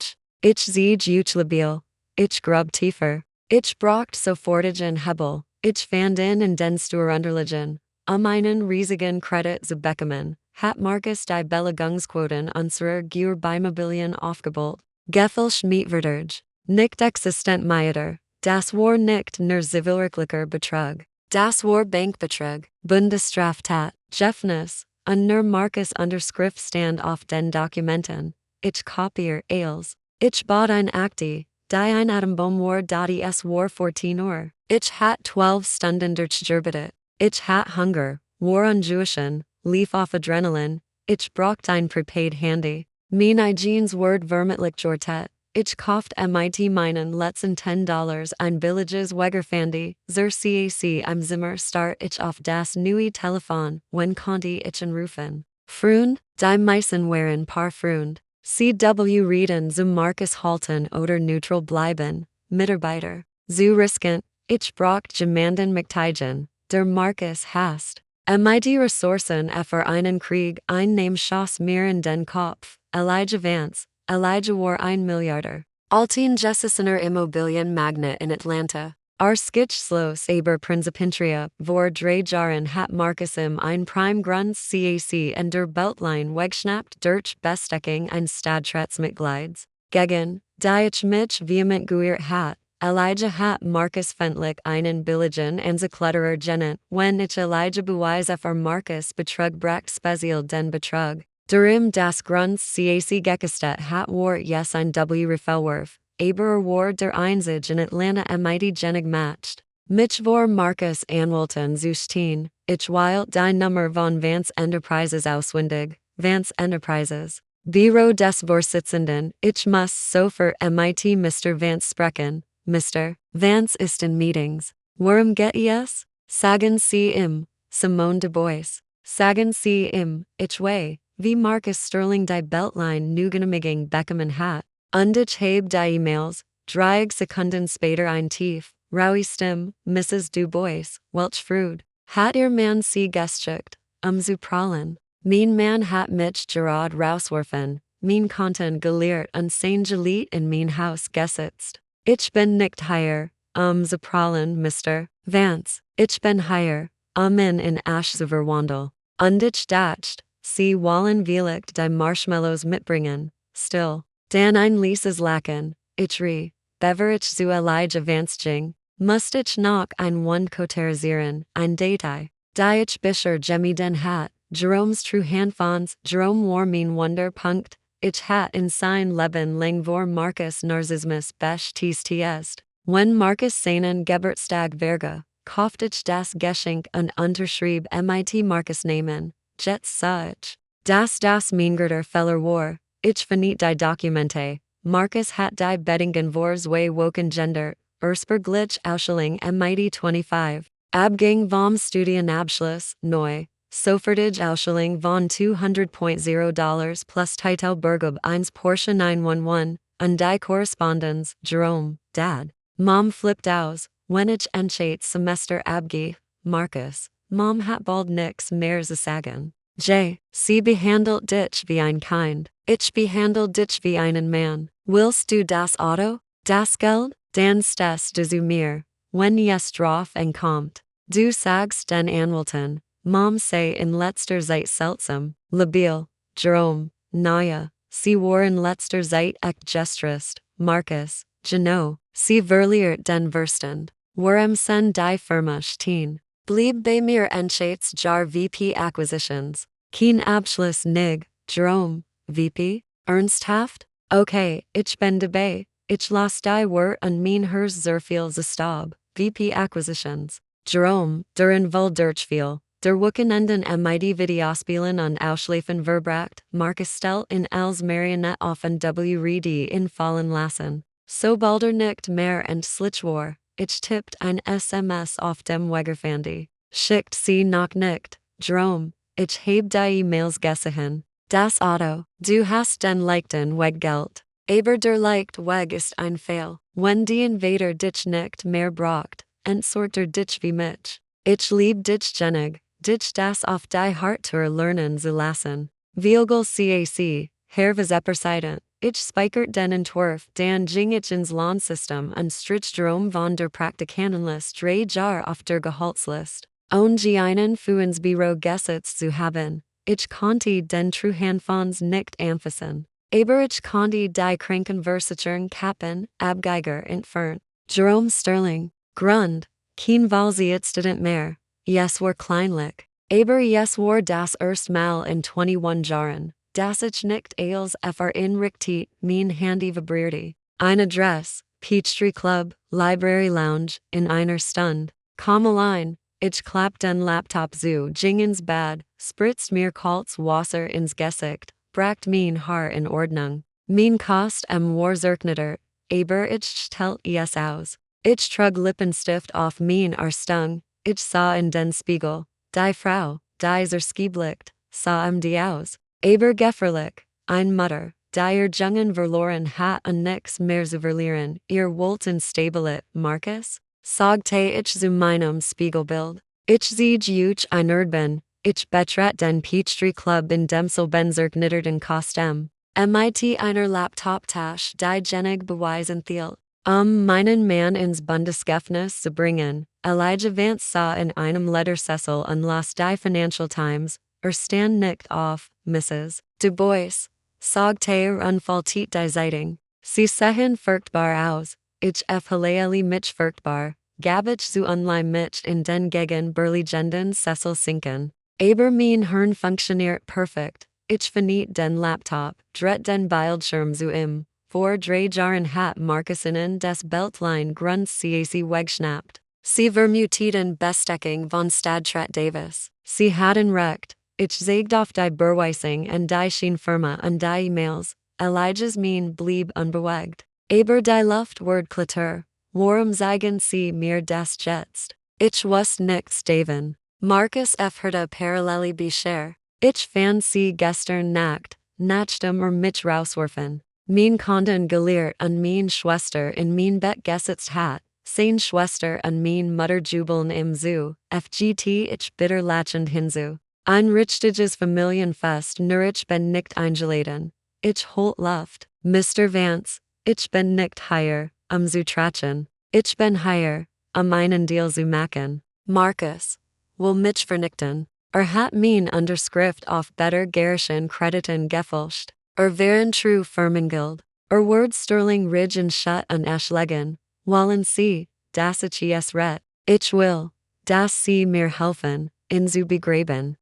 ich sieg euch labil, ich grub tiefer, ich braucht sofortigen Hebel, ich fand in den Sturunterliegen, einen riesigen Kredit zu bekommen, hat Marcus die Belegungsquoten unserer Geurbeimmobilien aufgebaut, gefälsch mietverderg, nicht existent meiter, das war nicht nur zivilrechtlicher Betrug. Das war Bankbetrug, Bundesstraftat, Jeffness, und nur Marcus Unterschrift stand auf den Dokumenten. Ich kopier alles. Ich bot ein Akte, die ein Atembaum war es war 14 Uhr. Ich hat 12 Stunden durchgearbeitet. Ich hat Hunger, war unjuischen, lief auf Adrenalin. Ich braucht ein prepaid Handy. Mein eigenes Word vermittlich Jortet. Ich kauft mit meinen letzten $10 ein billiges Wegerfandy, zur CAC am Zimmer start ich auf das neue Telefon, wenn konnte ich anrufen. Freund, die meisten waren paar Freund. CW reden zu Marcus halten oder neutral bleiben, Mitarbeiter. Zu riskant, ich braucht jemanden Mcteigen, der Marcus hasst. Mit Ressourcen für einen Krieg einnehm schoss mir in den Kopf, Elijah Vance. Elijah war ein Milliarder. Altin Jessissener Immobilienmagnate in Atlanta. Skitchslos aber Prinzipintria, vor 3 Jahren hat Marcus ein Prime Grund CAC en der Beltline wegschnappt durch Bestecking ein Stadtratsmitglieds. Gegen, die ich mich vehement geirrt hat, Elijah hat Marcus fendlich einen billigen Anzukletterer genannt, wenn ich Elijah beweise für Marcus Betrug bracht speziell den Betrug. Durim das Grunds CAC Gekestet hat war yes ein W Refelwerf, aber war der Einzige in Atlanta MIT Genig matched. Mich vor Marcus Anwalton Zusteen, ich weil die Nummer von Vance Enterprises auswendig, Vance Enterprises. Büro des Vorsitzenden, ich muss so für MIT Mr. Vance sprechen, Mr. Vance ist in Meetings. Worum geht es? Sagen Sie ihm, Simone Du Bois. Sagen Sie ihm, ich way, wie Marcus Sterling die Beltline Nugenamiging Beckerman hat. Und ich habe die E-Mails, 3 Sekunden später ein Tief, Raui Stim, Mrs. Du Bois, Welch Frued. Hat ihr man sie gestschickt, zu prallen. Mein man hat mich Gerard rauswerfen, mein Konten gelehrt und sein Gelied in mein Haus gesitzt. Ich bin nicht hier, zu prallen, Mr. Vance. Ich bin hier, in Asch zu verwandeln. Und ich dacht, sie wollen vielleicht die Marshmallows mitbringen, still. Dan ein Lieses lachen, ich rie, bever ich zu Elijah Vance ging, must ich noch ein Wund koterisieren, ein Detail. Die ich bisher Jemmy den hat, Jerome's true handfons, Jerome war mein Wunderpunkt, ich hat in sein Leben lang vor Marcus Narzissmus besch ist. Wenn Marcus seinen Geburtstag verge, kauft ich das Geschenk und unterschrieb MIT Marcus Namen, jetzt sah ich. Das Mingerter Feller war, ich finit die Dokumente, Marcus hat die Bettingen vors way woken gender, Ursprünglich Ausstellung MIT 25, Abgang vom Studienabschluss, neu, Sofertige Ausstellung von $200.0 plus Titel Bergub 1 Porsche 911, und die Correspondence, Jerome, Dad. Mom flipped aus, wenn ich Enchates Semester abge, Marcus, Mom hat bald nix mehr zu sagen. Sie behandelt dich wie ein Kind, ich behandle dich wie einen Mann. Willst du das Auto? Das Geld? Dan stess du zu mir, wenn es drauf kommt. Du sagst den Anwälten, Mom sei in letzter Zeit seltsam, labil, Jerome, naja, sie war in letzter Zeit echt gestrest, Marcus, Geno, sie verliert den Verstand. Warum sen die Firma stehen? Blieb bei mir Enchates jar VP Acquisitions. Kein Abschluss nig, Jerome, VP, ernsthaft? Okay, ich bin dabei. Ich las die Wort und mein Herz sehr viel Stab, VP Acquisitions. Jerome, der in Vol Durchfiel, der Wochenenden MIT Videospielen und Ausschlafen verbracht, Marcus stellt in als Marionette offen WRD in fallen lassen. Sobald nicht mehr entschlich war, ich tippt ein SMS auf dem Wegerfandy. Schickt sie noch nicht, Jerome, ich heb die E-Mails gesehen. Das Auto, du hast den leichten Weggeld. Aber der leicht Weg ist ein Fail. Wenn die Invader dich nicht mehr braucht, entsorter dich wie mich. Ich lieb dich genig, dich das auf die Hartur lernen zu lassen. Vielgel CAC, Herveseperseiten, ich speichert den Entwurf, dan ging ich ins Lohnsystem und strich Jerome von der Praktikantenlist 3 Jar auf der Gehaltslist. Einen für ins Büro gesetzt zu haben, ich konnte den Truhandfonds nicht anfassen. Aber ich konnte die Krankenversicherung kappen, Abgeiger entfernt. Jerome Sterling, Grund, kein weil sie jetzt nicht mehr. Yes war kleinlich. Aber yes war das erst Mal in 21 Jahren, dass ich nicht als in Richtet, mein Handy vibrierte. Ein Adress, Peachtree Club, Library Lounge, in einer Stund. Komm allein, ich klapp den Laptop zu, ging ins Bad, spritzt mir kaltes Wasser ins Gesicht, bracht mein Haar in Ordnung. Mein Kost war zerknittert, aber ich stellt es aus. Ich trug Lippenstift auf mein Arstung, ich sah in den Spiegel, die Frau, die zerskiblicht, sah die aus. Aber gefährlich, ein Mutter, die ihr Jungen verloren hat und nix mehr zu verlieren, ihr wollten stabilet, Marcus? Sagte ich zu meinem Spiegelbild. Ich sieg euch ein Erdben, ich betrat den Peachtree Club in dem zerknitterten Kostüm. MIT einer Laptop-Tasche, die genig beweisen thielt. Meinen Mann ins Bundesgefängnis zu bringen, Elijah Vance sah in einem Lettersessel und las die Financial Times, stand nicht auf, Mrs. Du Bois, sagte unfaltit die Zeitung. Sie sehen furchtbar aus, ich haleali mich furchtbar, gab ich zu unleim mich in den gegen Berligenden Sessel sinken. Aber mein Hirn funktioniert perfekt, ich verniet den Laptop, dret den Bildschirm zu im, vor 3 Jahren hat Markus innen des Beltline Grund CAC wegschnappt. Sie vermuteten Bestecking von Stadtrat Davis. Sie hadden recht, ich zeigt auf die Berweisung en die Scheinfirma en die E-Mails, Elijah's Mien blieb unbewegt. Aber die Luft word klatter, warum zeigen Sie mir das jetzt? Ich wusste nichts davon. Markus hörte paralleli Bescheid. Ich fand Sie gestern Nacht, nachdem mich rauswerfen. Mein Konten gelehrt an mein Schwester in mein Bett gesetzt hat. Sein Schwester an mein Mutter jubeln im Zoo, FGT ich bitter lachend hinzu. Ein richtiges Familienfest nur ich bin nicht eingeladen. Ich holt Luft. Mr. Vance, ich bin nicht hier, zu trachen. Ich bin hier, meinen Deal zu machen. Markus, will mich vernichten. Hat mein Unterschrift auf better garischen Krediten gefälscht. Wären true Firmengild. Word Sterling Ridge und Schutt an Eschlegen. Wollen Sie, dass ich es ret? Ich will, dass Sie mir helfen, in zu begraben.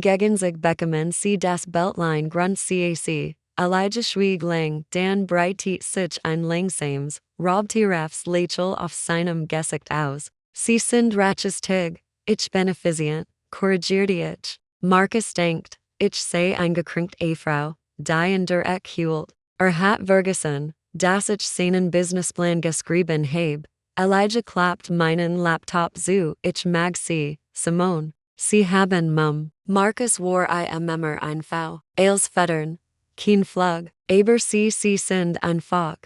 Gegen sich bekommen Sie das Beltline Grund CAC. Elijah schwieg lang, dan breitet sich ein langsames, Robtirafs Lächel auf seinem Gesicht aus. Sie sind raches Tig, ich bin effizient, korrigierte ich. Markus denkt, ich sei eingekrinkt Frau, die in der Eck hielt. Hat vergessen, dass ich seinen Businessplan geschrieben heb. Elijah klappt meinen Laptop zu, ich mag Sie, Simone. Sie haben Markus war memmer ein V. Als Fettern. Kein Flug, aber Sie sind einfach,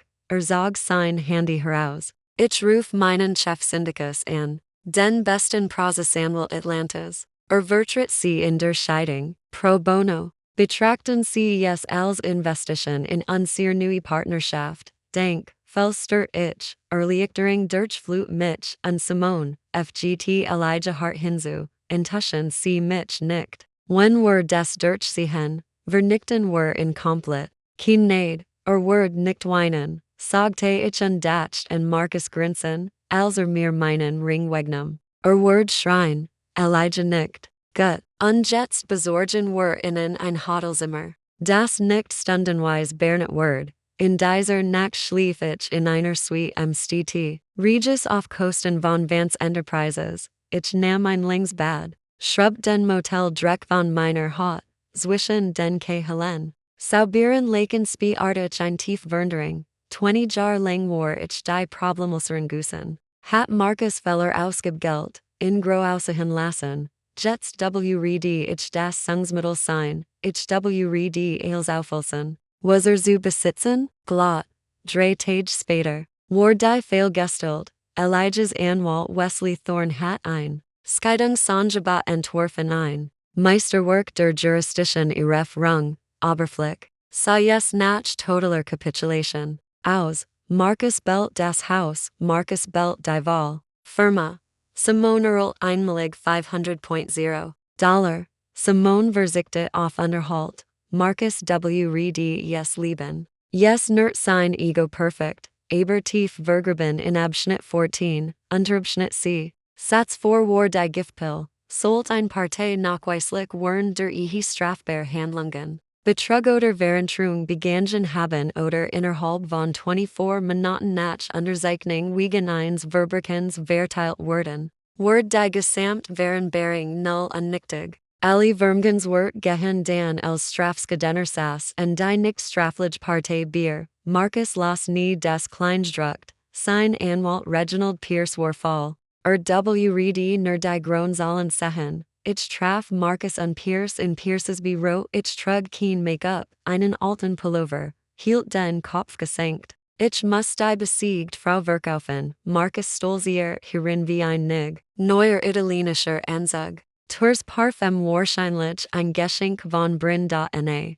zog sein Handy heraus. Ich ruf meinen Chefsyndikus an, den besten Prozesanwalt Atlantas, vertritt Sie in der Scheidung, pro bono, betrachten Sie es als Investition in unsere neue Partnerschaft, denk, felstert ich, erleichtering durch Flut mich und Simone, FGT Elijah Hart hinzu, intuschen Sie mich nicht. When were des durch Sie hin? Vernichten were incomplete. Kein Nade, word nicht weinen, sagte ich undacht en Markus grinsen, als mir meinen Ring wegnam. Word schreien, Elijah nickt. Gut, jetzt besorgen were innen ein Hotelzimmer. Das nicht stundenweise bernet word. In dieser Nacht schlief ich in einer Suite am St. Regis auf Kosten von Vance Enterprises. Ich nahm ein Lingsbad. Schrub den Motel Dreck von meiner Haut. Zwischen den Helen. Saubieren Laken Spie Artich ein Tief Verndering. 20 Jar lang war ich die Problemlöseren Gusen. Hat Markus Feller ausgegelt, in Groausahin lassen. Jets wrd ich das Sungsmittel sein, ich wrd als aufwülsen. Was zu besitzen? Glot. 3 Tage später. War die fehlgestellt. Elijah's Anwalt Wesley Thorne hat ein. Scheidung Sanjabat entworfen ein. Meisterwerk der Jurisdischen Iref Rung, Oberfläch. Sayes nach totaler Kapitulation. Aus, Markus Belt das Haus, Markus Belt die Wahl. Firma. Simone Earl einmalig 500.0 $. Simone Verzichte auf Unterhalt. Markus W. Riedi yes Leben. Yes nert sein ego perfect. Aber tief vergraben in Abschnitt 14, Unterabschnitt C. Satz 4 war die Giftpill. Sollt ein Partei nachweislich wern der strafbar Handlungen. Betrug oder Veränderung begangen haben oder innerhalb von 24 Monaten nach Unterzeichnung wegen eines Verbrechens verteilt wurden. Word die Gesamtvereinbarung null und nichtig. Alle Vermgens Wort gehen dan als Strafsgedennersas und die nicht strafliche Partei Bier. Markus las nie des Kleindruckt. Sein Anwalt Reginald Pierce war fall. Wrd nur die Gronzahlen sehen. Ich traf Markus und Pierce in Pierces Büro. Ich trug kein Make-up, einen alten Pullover, hielt den Kopf gesenkt. Ich muss die besiegt Frau verkaufen. Markus stolziert hierin wie ein Nig. Neuer italienischer Anzug. Tours Parfum wahrscheinlich ein Geschenk von Brinn.na.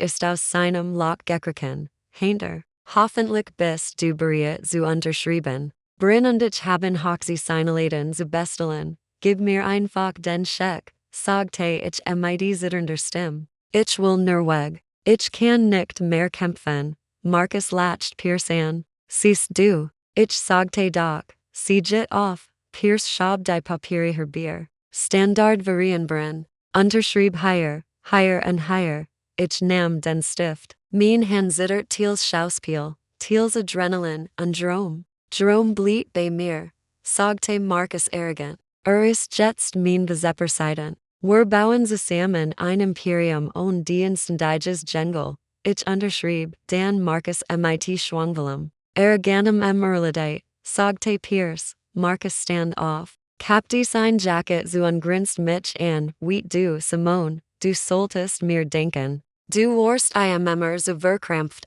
Ist aus seinem Loch gekriegen. Hinter. Hoffentlich bist du bereit zu unterschreiben. Brinn und ich haben Hoxie Signaladen zu bestellen. Gib mir einfach den Scheck, sagte ich mit zitternder Stimme. Ich will nur weg. Ich kann nicht mehr kämpfen. Markus lacht Pierce an. Siehst du, ich sagte doch, sieh geht auf. Pierce schob die Papiere her Bier. Standard Varienbrinn. Unterschrieb hier, higher and higher, ich nahm den Stift. Mein Hand zittert Thiels Schauspiel, Thiels Adrenalin und Jerome blieb bei mir, sagte Markus arrogant. Ist jetzt mein Bezeperseiten. Wir bauen zusammen ein Imperium ohne Dienstreises Gengel. Ich unterschrieb, Dan Markus mit Schwangvolum. Arrogantem Emerlidite, sagte Pierce, Markus stand auf. Kapte sein Jacket zu ungrinst mich an, wheat du, Simone, du solltest mir denken. Du warst immer so verkrampft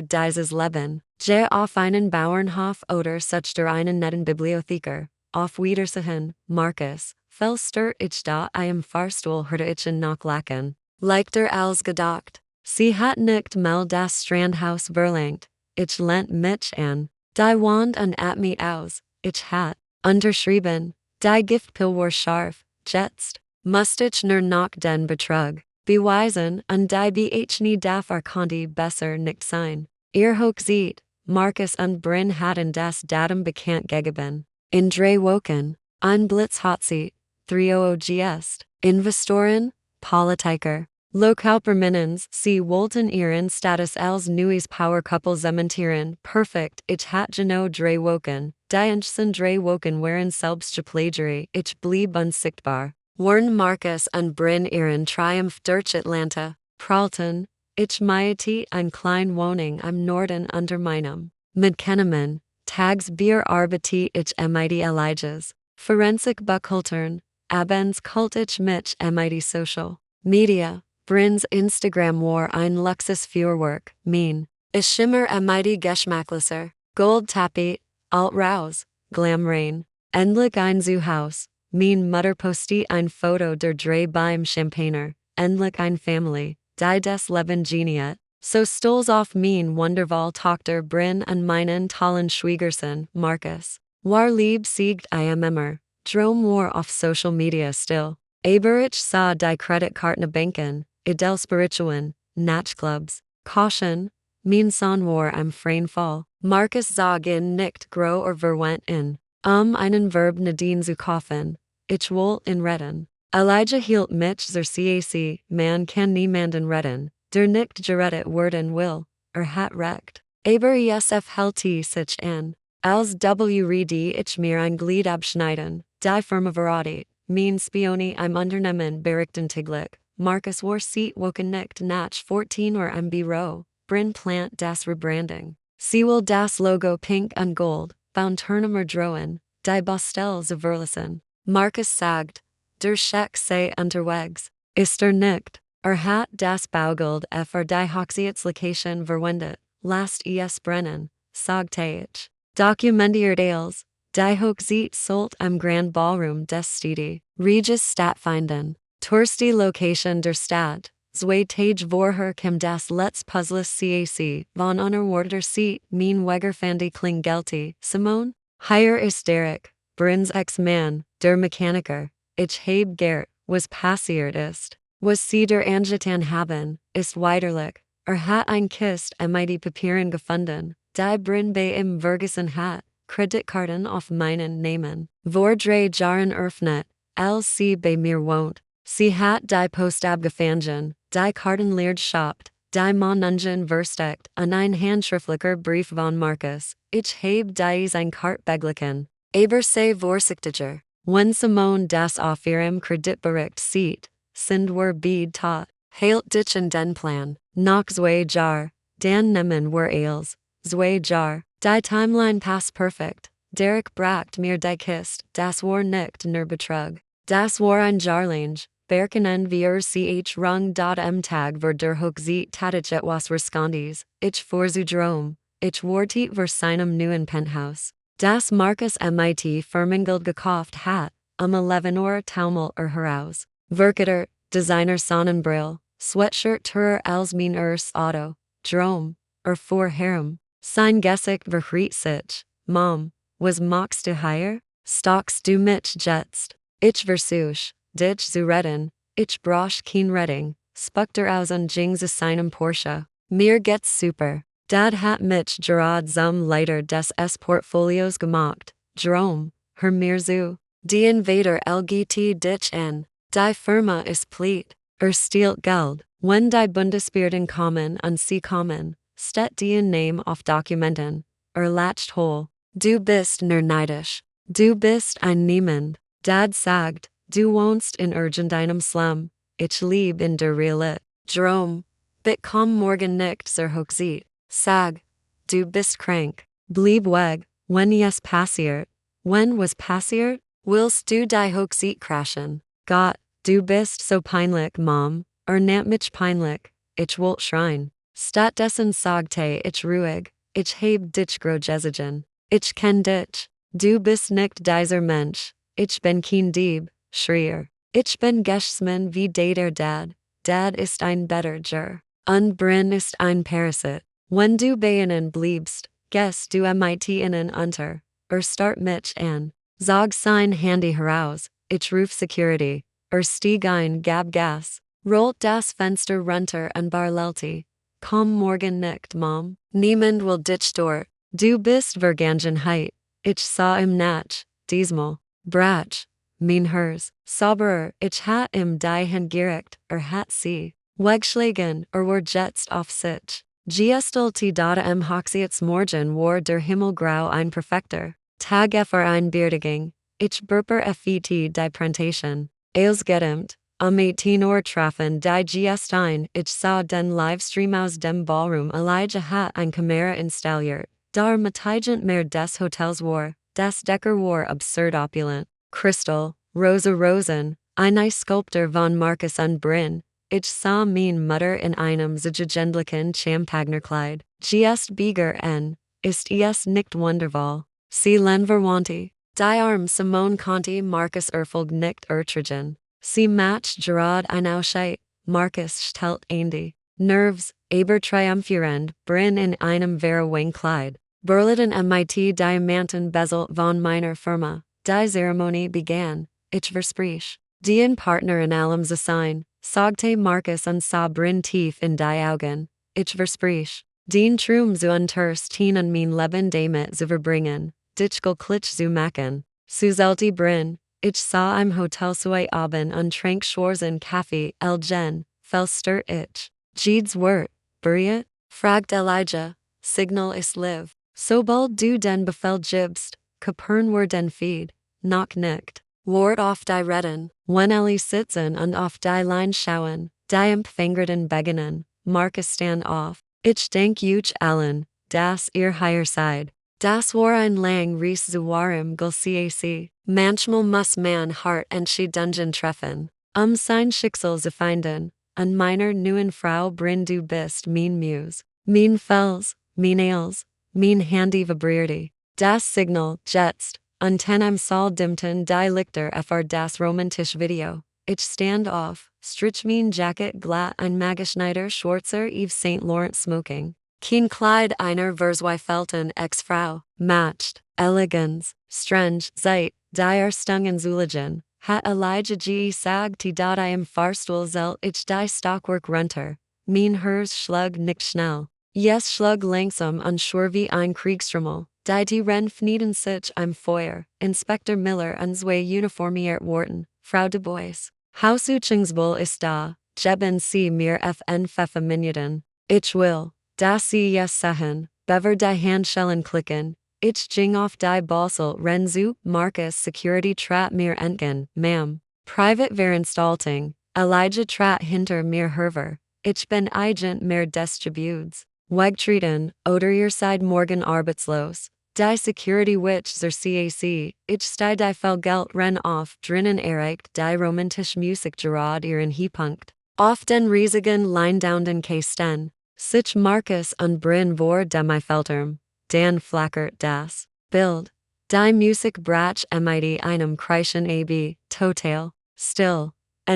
dieses Leben. Je auf einen Bauernhof oder such der einen netten Bibliotheker, auf Wiedersehen, Markus, felster ich da im Fahrstuhl hörte ich noch lachen. Leichter als gedacht. Sie hat nicht mal das Strandhaus verlangt, ich lehnt mich an. Die Wand und at mich aus, ich hat, unterschrieben, die Giftpil war scharf, jetzt, must ich nur noch den Betrug beweisen und die BH nie darf konnte besser nicht sein. Ihr hoch sieht, Markus und Bryn hatten das Datum bekannt gegeben. In 3 Wochen, ein Blitz hat sie, 300 Gest, Investoren, Politiker, Lokalperminens, sie wollten ihren Status als neues Powercouple zementieren, perfekt, ich hat genau 3 Wochen, die einzigen 3 Wochen waren Selbstplagieri, ich blieb unsichtbar. Warn Markus und Bryn ihren Triumph durch Atlanta, prallten, ich miete ein klein Wohnung im Norden unter meinem Mitkennemen, tags Bier arbeitet ich mit Elijahs, Forensik Buchhaltern, abends kult ich mich mit Social Media, Bryn's Instagram war ein Luxus Fürwerk, mein, ich schimmer mit Geschmacklicher, Gold Tapet, Alt Raus, Glam Rain, endlich ein Zuhause. Mein Mutter posti ein Foto der 3 beim Champagner, endlich ein Family, die des Leben geniet, so stolz auf mein Wundervoll Tochter Bryn und meinen tollen Schwiegersohn, Markus. War lieb siegt immer, drum war auf Social Media still. Aber ich sah die Kreditkartenbanken, idel Spirituellen, Nachtclubs, Caution, mein Sohn war am freien Fall. Markus sagen nicht grow or verwent in. Einen Verb Nadine zu kaufen, ich will in retten. Elijah hielt mich zur CAC, man kann niemanden retten, der nicht gerettet werden will, hat recht. Aber ESF hält sich an, als WRD ich mir ein Glied abschneiden, die Firma Wahrheit, mein Spione im Unternehmen berichten täglich, Markus war sieht woken nicht nach 14 im Büro, Bryn plant das Rebranding. Sie will das Logo pink und gold, Baunturner drohen, die Bastel zu verlassen. Markus sagt, der Scheck sei unterwegs, ist nicht, hat das Baugeld die Hochzeitslocation verwendet, lasst es brennen, sagte ich. Dokumentiert als, die Hochzeit sollt am Grand Ballroom des Städte, Regis stattfinden, Tourste Location der Stadt, zwei Tage vorher kam das Let's Puzzles CAC, von unerwarteter Seat, mein Wegerfandi Klingelti, Simone? Higher ist Derek, Bryn's Ex-Mann, der Mechaniker, ich heb Gert, was passiert ist, was sie der Angetan haben, ist weiderlich, hat ein Kist mit Papieren gefunden, die Bryn bei im Vergessen hat, Kreditkarten auf meinen Namen, vor 3 Jahren öffnet, als sie bei mir wohnt, sie hat die Post abgefangen, die Karten leert shoppt, die Monungen versteckt, und ein handschriftlicher Brief von Markus, ich heb dies ein Kart beglichen, aber sei vorsichtiger, wenn Simone das auf ihrem Kreditbericht sieht, sind wir beid tot, hält dich in den Plan, noch 2 Jahr, dann nehmen wir als, 2 Jahr, die Timeline passt perfekt, Derek bracht mir die Kist, das war nicht nur Betrug, das war ein Jarlinge. Berkenen wir ch rung Tag ver der Hochzeit tatich etwas Rescondis, ich vor zu Drom, ich wartet ver seinem neuen Penthouse. Das Markus mit Firmengeld gekauft hat, 11 Uhr taumelt heraus. Verketter, Designer Sonnenbrill, Sweatshirt Tourer als mein Auto, Drom, vor Herem. Sein Gesicht verhriet sich, Mom, was machst du hier? Stockst du mich jetzt? Ich versuch. Dich zu retten, ich brauch kein Retting, spuckter aus und ging zu seinem Porsche. Mir geht's super. Dad hat mich gerade zum Leiter des S-Portfolios gemacht, Jerome, hör mir zu. Die Invader LGT dich an, die Firma ist pleat. stielt Geld, wenn die Bundesbehörden kommen und sie kommen, steht dien Name auf Dokumenten, latcht hol. Du bist nur neidisch. Du bist ein Niemand. Dad sagt, du wohnst in irgendeinem Slum. Ich lieb in der Realität. Jerome, bit komm morgen nicht zur Hochzeit. Sag, du bist krank. Blieb weg, wenn es passiert. When was passiert? Willst du die Hochzeit crashen? Gott, du bist so peinlich, Mom. Nennt mich peinlich. Ich wollt schreien. Stattdessen sagte ich ruhig, ich heb dich großgezogen. Ich kenn dich. Du bist nicht dieser Mensch. Ich bin kein Dieb, Schrier. Ich bin Geschman wie der Dad. Dad ist ein Bettger. Und Bryn ist ein Parasit. Wenn du bei ihnen bliebst, gehst du mit ihnen unter. Start mich an. Sag sein Handy heraus. Ich ruf Security. Stieg ein, gab Gas. Rollt das Fenster runter und barlelti. Komm morgen nicht, Mom. Niemand will dich dort. Du bist Vergangenheit. Ich sah im Natch, diesmal. Brach. Mein Herz. Sauberer, ich hat ihm die Hand gerecht, hat sie. Wegschlagen, war jetzt auf sich. Gestalt data hochzeits morgen war der Himmel grau ein perfekter. Tag für ein Beerdigung. Ich burper fet die Präsentation. Gedimmt. Am 18 Uhr trafen die Gäste ein. Ich sah den Livestream aus dem Ballroom. Elijah hat ein Kamera installiert. Dar Mitteigent mehr des Hotels war, das Decker war absurd opulent. Crystal, Rosa Rosen, eine Sculptor von Marcus und Bryn. Ich sah mein Mutter in einem zugegendlichen Champagnerkleid. Gest Bieger n. Ist es nicht wundervoll? Sie len verwandte. Die Arm Simone Conti Marcus erfolg nicht ertragen. Sie matcht Gerard ein Ausscheit. Marcus stellt Andy. Nerves, aber triumphierend, Bryn in einem Vera-Wing-Kleid. Berlin MIT Diamanten Bezel von meiner Firma. Die Zeremonie begann. Ich versprich. Dien Partner in allem zu sein, sagte Marcus und sah Bryn tief in die Augen. Ich versprich. Den Traum zu unterstehen und mein Leben damit zu verbringen. Dich glücklich zu machen. Suzelte Bryn. Ich sah im Hotel zwei Abend und trank schwarzen Kaffee, Gen. Felster ich. Jedes Wort, Buriet? Fragt Elijah. Signal ist live. Sobald du den Befehl gibst, kapern wir den Feed. Noch nicht. Wort auf die Reden. Wenn Ellie sitzen und auf die Line schauen, die Empfängerten beginnen. Marcus stand auf. Ich denk euch allen, das ihr hier seid. Das war ein lang Reis zu warm Gulcac. Manchmal muss man hart Entscheidungen treffen. Sein Schicksal zu finden. Und meiner neuen Frau Bryn du bist mein Muse. Mein Fels, mein Eils, mein Handy vibrierte. Das Signal, jetzt, Antennen Saal dimmten die Lichter für das romantische Video. Ich stand auf, strich mein Jacket glatt ein Mageschneider schwarzer Yves St. Laurent smoking. Kein Kleid einer Verzweifelten Ex-Frau, matched, Elegance, strange, Zeit, die Stungen Zuligen. Hat Elijah gesagt dat im Fahrstuhl zelt ich die Stockwerk runter. Mein Herz schlug nicht schnell. Yes schlug langsam und schwer wie ein Kriegstrommel. Die Ren fnieden sich im Feuer. Inspektor Miller und zwei uniformiert worden. Frau Du Bois. Hausüchungsbull ist da. Geben Sie mir fn Pfeffer Minuten. Ich will. Da Sie yes sehen. Bever die Handschellen klicken. Ich ging auf die Basel Renzu, Marcus Security trat mir entgen, ma'am. Private Veranstaltung, Elijah trat hinter mir herver. Ich bin Agent mehr Distributs. Wegtreten, oder ihr seid morgen arbeitslos. Die Security Witch zur CAC, ich stei die Geld ren auf, drinnen erreicht die romantisch Musik gerade ihren Höhepunkt. Auf den riesigen Leinwänden Kästen, sich Marcus und Bryn vor Demifelterm. Dan flackert das Bild. Die Musik brach mit einem Kreischen ab, total, still.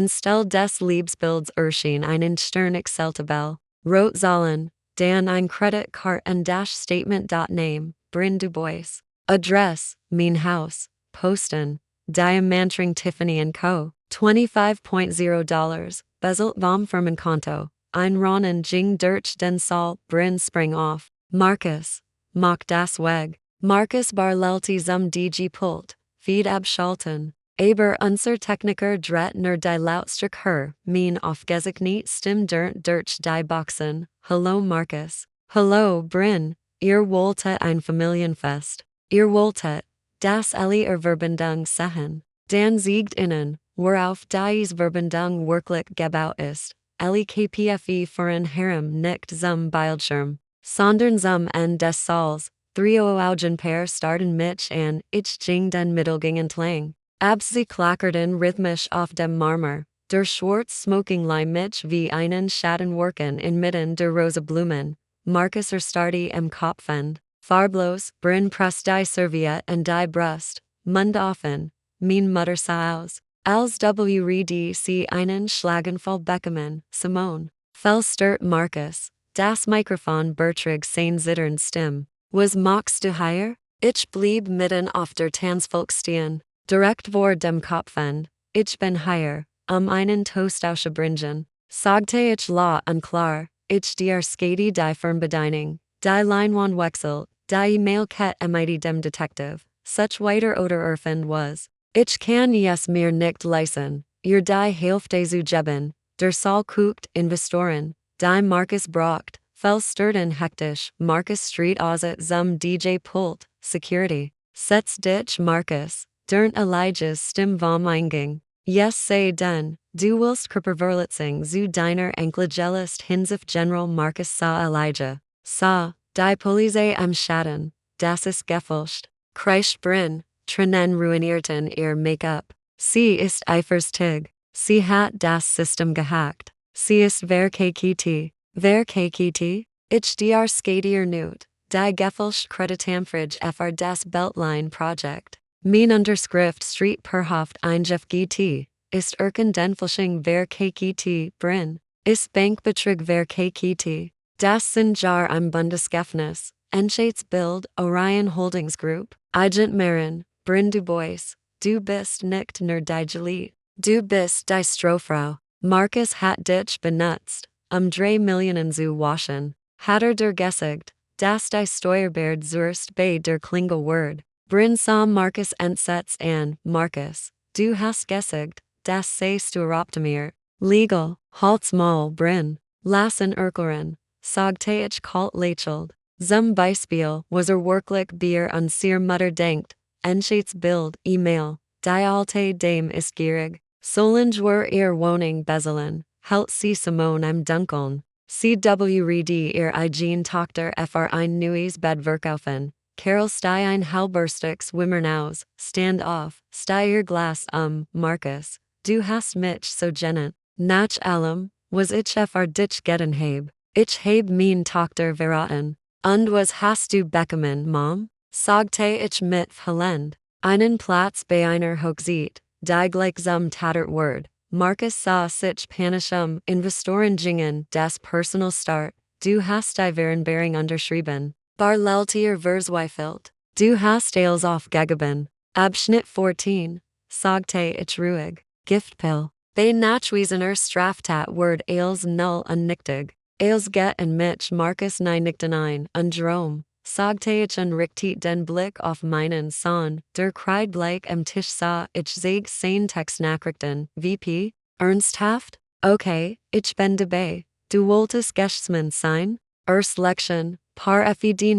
Stell des Liebesbilds erschien einen Stern Exceltabel. Rot Zahlen, Dan ein Kreditkarte und das Statement. Name, Bryn Du Bois. Address, mein Haus, Posten. Diamantring Tiffany & Co. $25.0, Bezelt vom Firmenkonto. Ein Ronnen ging durch den Saal, Bryn sprang auf. Marcus. Mach das weg. Marcus Barlelti zum DG Pult. Feed abschalten. Aber unser Techniker dret nur die Lautstärke mein aufgezeichnete Stimme durch die Boxen. Hallo Markus. Hallo Bryn. Ihr wolltet ein Familienfest. Ihr wolltet, dass alle Verbindung sehen. Dan siegt innen, worauf dies Verbindung wirklich gebaut ist. LKPFE für Harem nicht zum Bildschirm, sondern zum Ende des Saals. Trio Augen per starten mich an, ich ging den Mittelgang entlang. Sie klackerten rhythmisch auf dem Marmor. Der schwarz smoking mich wie einen Schatten worken inmitten der rosa Blumen. Markus starrte im Kopfend. Farblos, Bryn pressed die Serviette and die Brust. Mund offen. Mein Mutter sah aus. Als sie einen Schlaganfall bekommen, Simone. Stört Markus. Das Mikrofon berträgt sein zittern Stimme. Was machst du hier? Ich blieb mitten auf der Tanzvolk stehen. Direkt vor dem Kopfend. Ich bin hier, einen Toast auszubringen. Sagte ich laut und klar. Ich dir skate die Fernbedienung. Die Leinwandwechsel. Die E-Mail-Kette mit dem Detective. Such weiter oder erfind was. Ich kann es mir nicht leisten. Ihr die Hälfte zu geben. Der Saal guckt, Investoren. Die Markus braucht. Störten hektisch. Markus Street außer zum DJ-Pult. Security. Setz dich Markus. Dern Elijah's Stimme vom Eingang. Yes sei denn, du willst Körperverletzung zu deiner Enkelgelist Hinsicht General Markus sah Elijah. Sah, die Polizei am Schatten. Das ist gefälscht. Kreischt Bryn, Tränen ruinierten ihr Make-up. Sie ist eifersüchtig. Sie hat das System gehackt. Sie ist verkakiti. Verkakiti? Ich dir skatier nut. Die gefälscht Kreditamfrage fr das Beltline Project. Mein Unterschrift Street perhaft eingef GT. Ist den Fälschung verkakiti, Bryn. Ist Bankbetrug verkakiti. Das sind Jar am Bundesgefängnis. Bild, Orion Holdings Group. Agent Marin, Bryn du Bois. Du bist nicht nur die Gelie. Du bist die Strohfrau. Markus hat dich benutzt. 3 Millionen zu waschen. Hat der Gesicht. Das die Steuerbord zurst bei der Klingel Word. Bryn sah Markus entsetzt an. Markus, du hast Gesicht. Das sagst du mir. Legal, halt's Maul, Bryn. Lassen erklären. Sagte ich kalt lächelt. Zum Beispiel was wirklich Bier an seine Mutter denkt. Bild, E-Mail. Die alte Dame ist gierig. Solange ihr Wohnung bezahlen, hält sie Simone am Dunkeln. CW ihr eigen Tochter fr ein neues Bed verkaufen. Carol stie ein halberstiges Wimmernaus, stand auf, stie ihr Glas Markus. Du hast mich so genannt. Nach allem, was ich fr dich getten heb. Ich heb mein Tochter verraten. Und was hast du bekommen, Mom? Sagte ich mit Verlend. Einen Platz bei einer Hochzeit, die gleich zum tattert Word. Markus sah sich panischem Investoren gingen das Personal Start. Du hast die Vereinbarung unterschrieben. Barleltier verzweifelt. Du hast alles aufgegeben. Abschnitt 14. Sagte ich ruhig. Giftpill. Bei nachwiesener Straftat Word als null und nichtig. Als get und mich Markus nichtigten ein und Jerome. Sagte ich und richtet den Blick auf meinen Sohn, der kreidbleich am Tisch sah ich sag sein Text nachrichten. VP? Ernsthaft? Okay, ich bin dabei. Du wolltest Geschäftsmann sein? Erst Lection. Par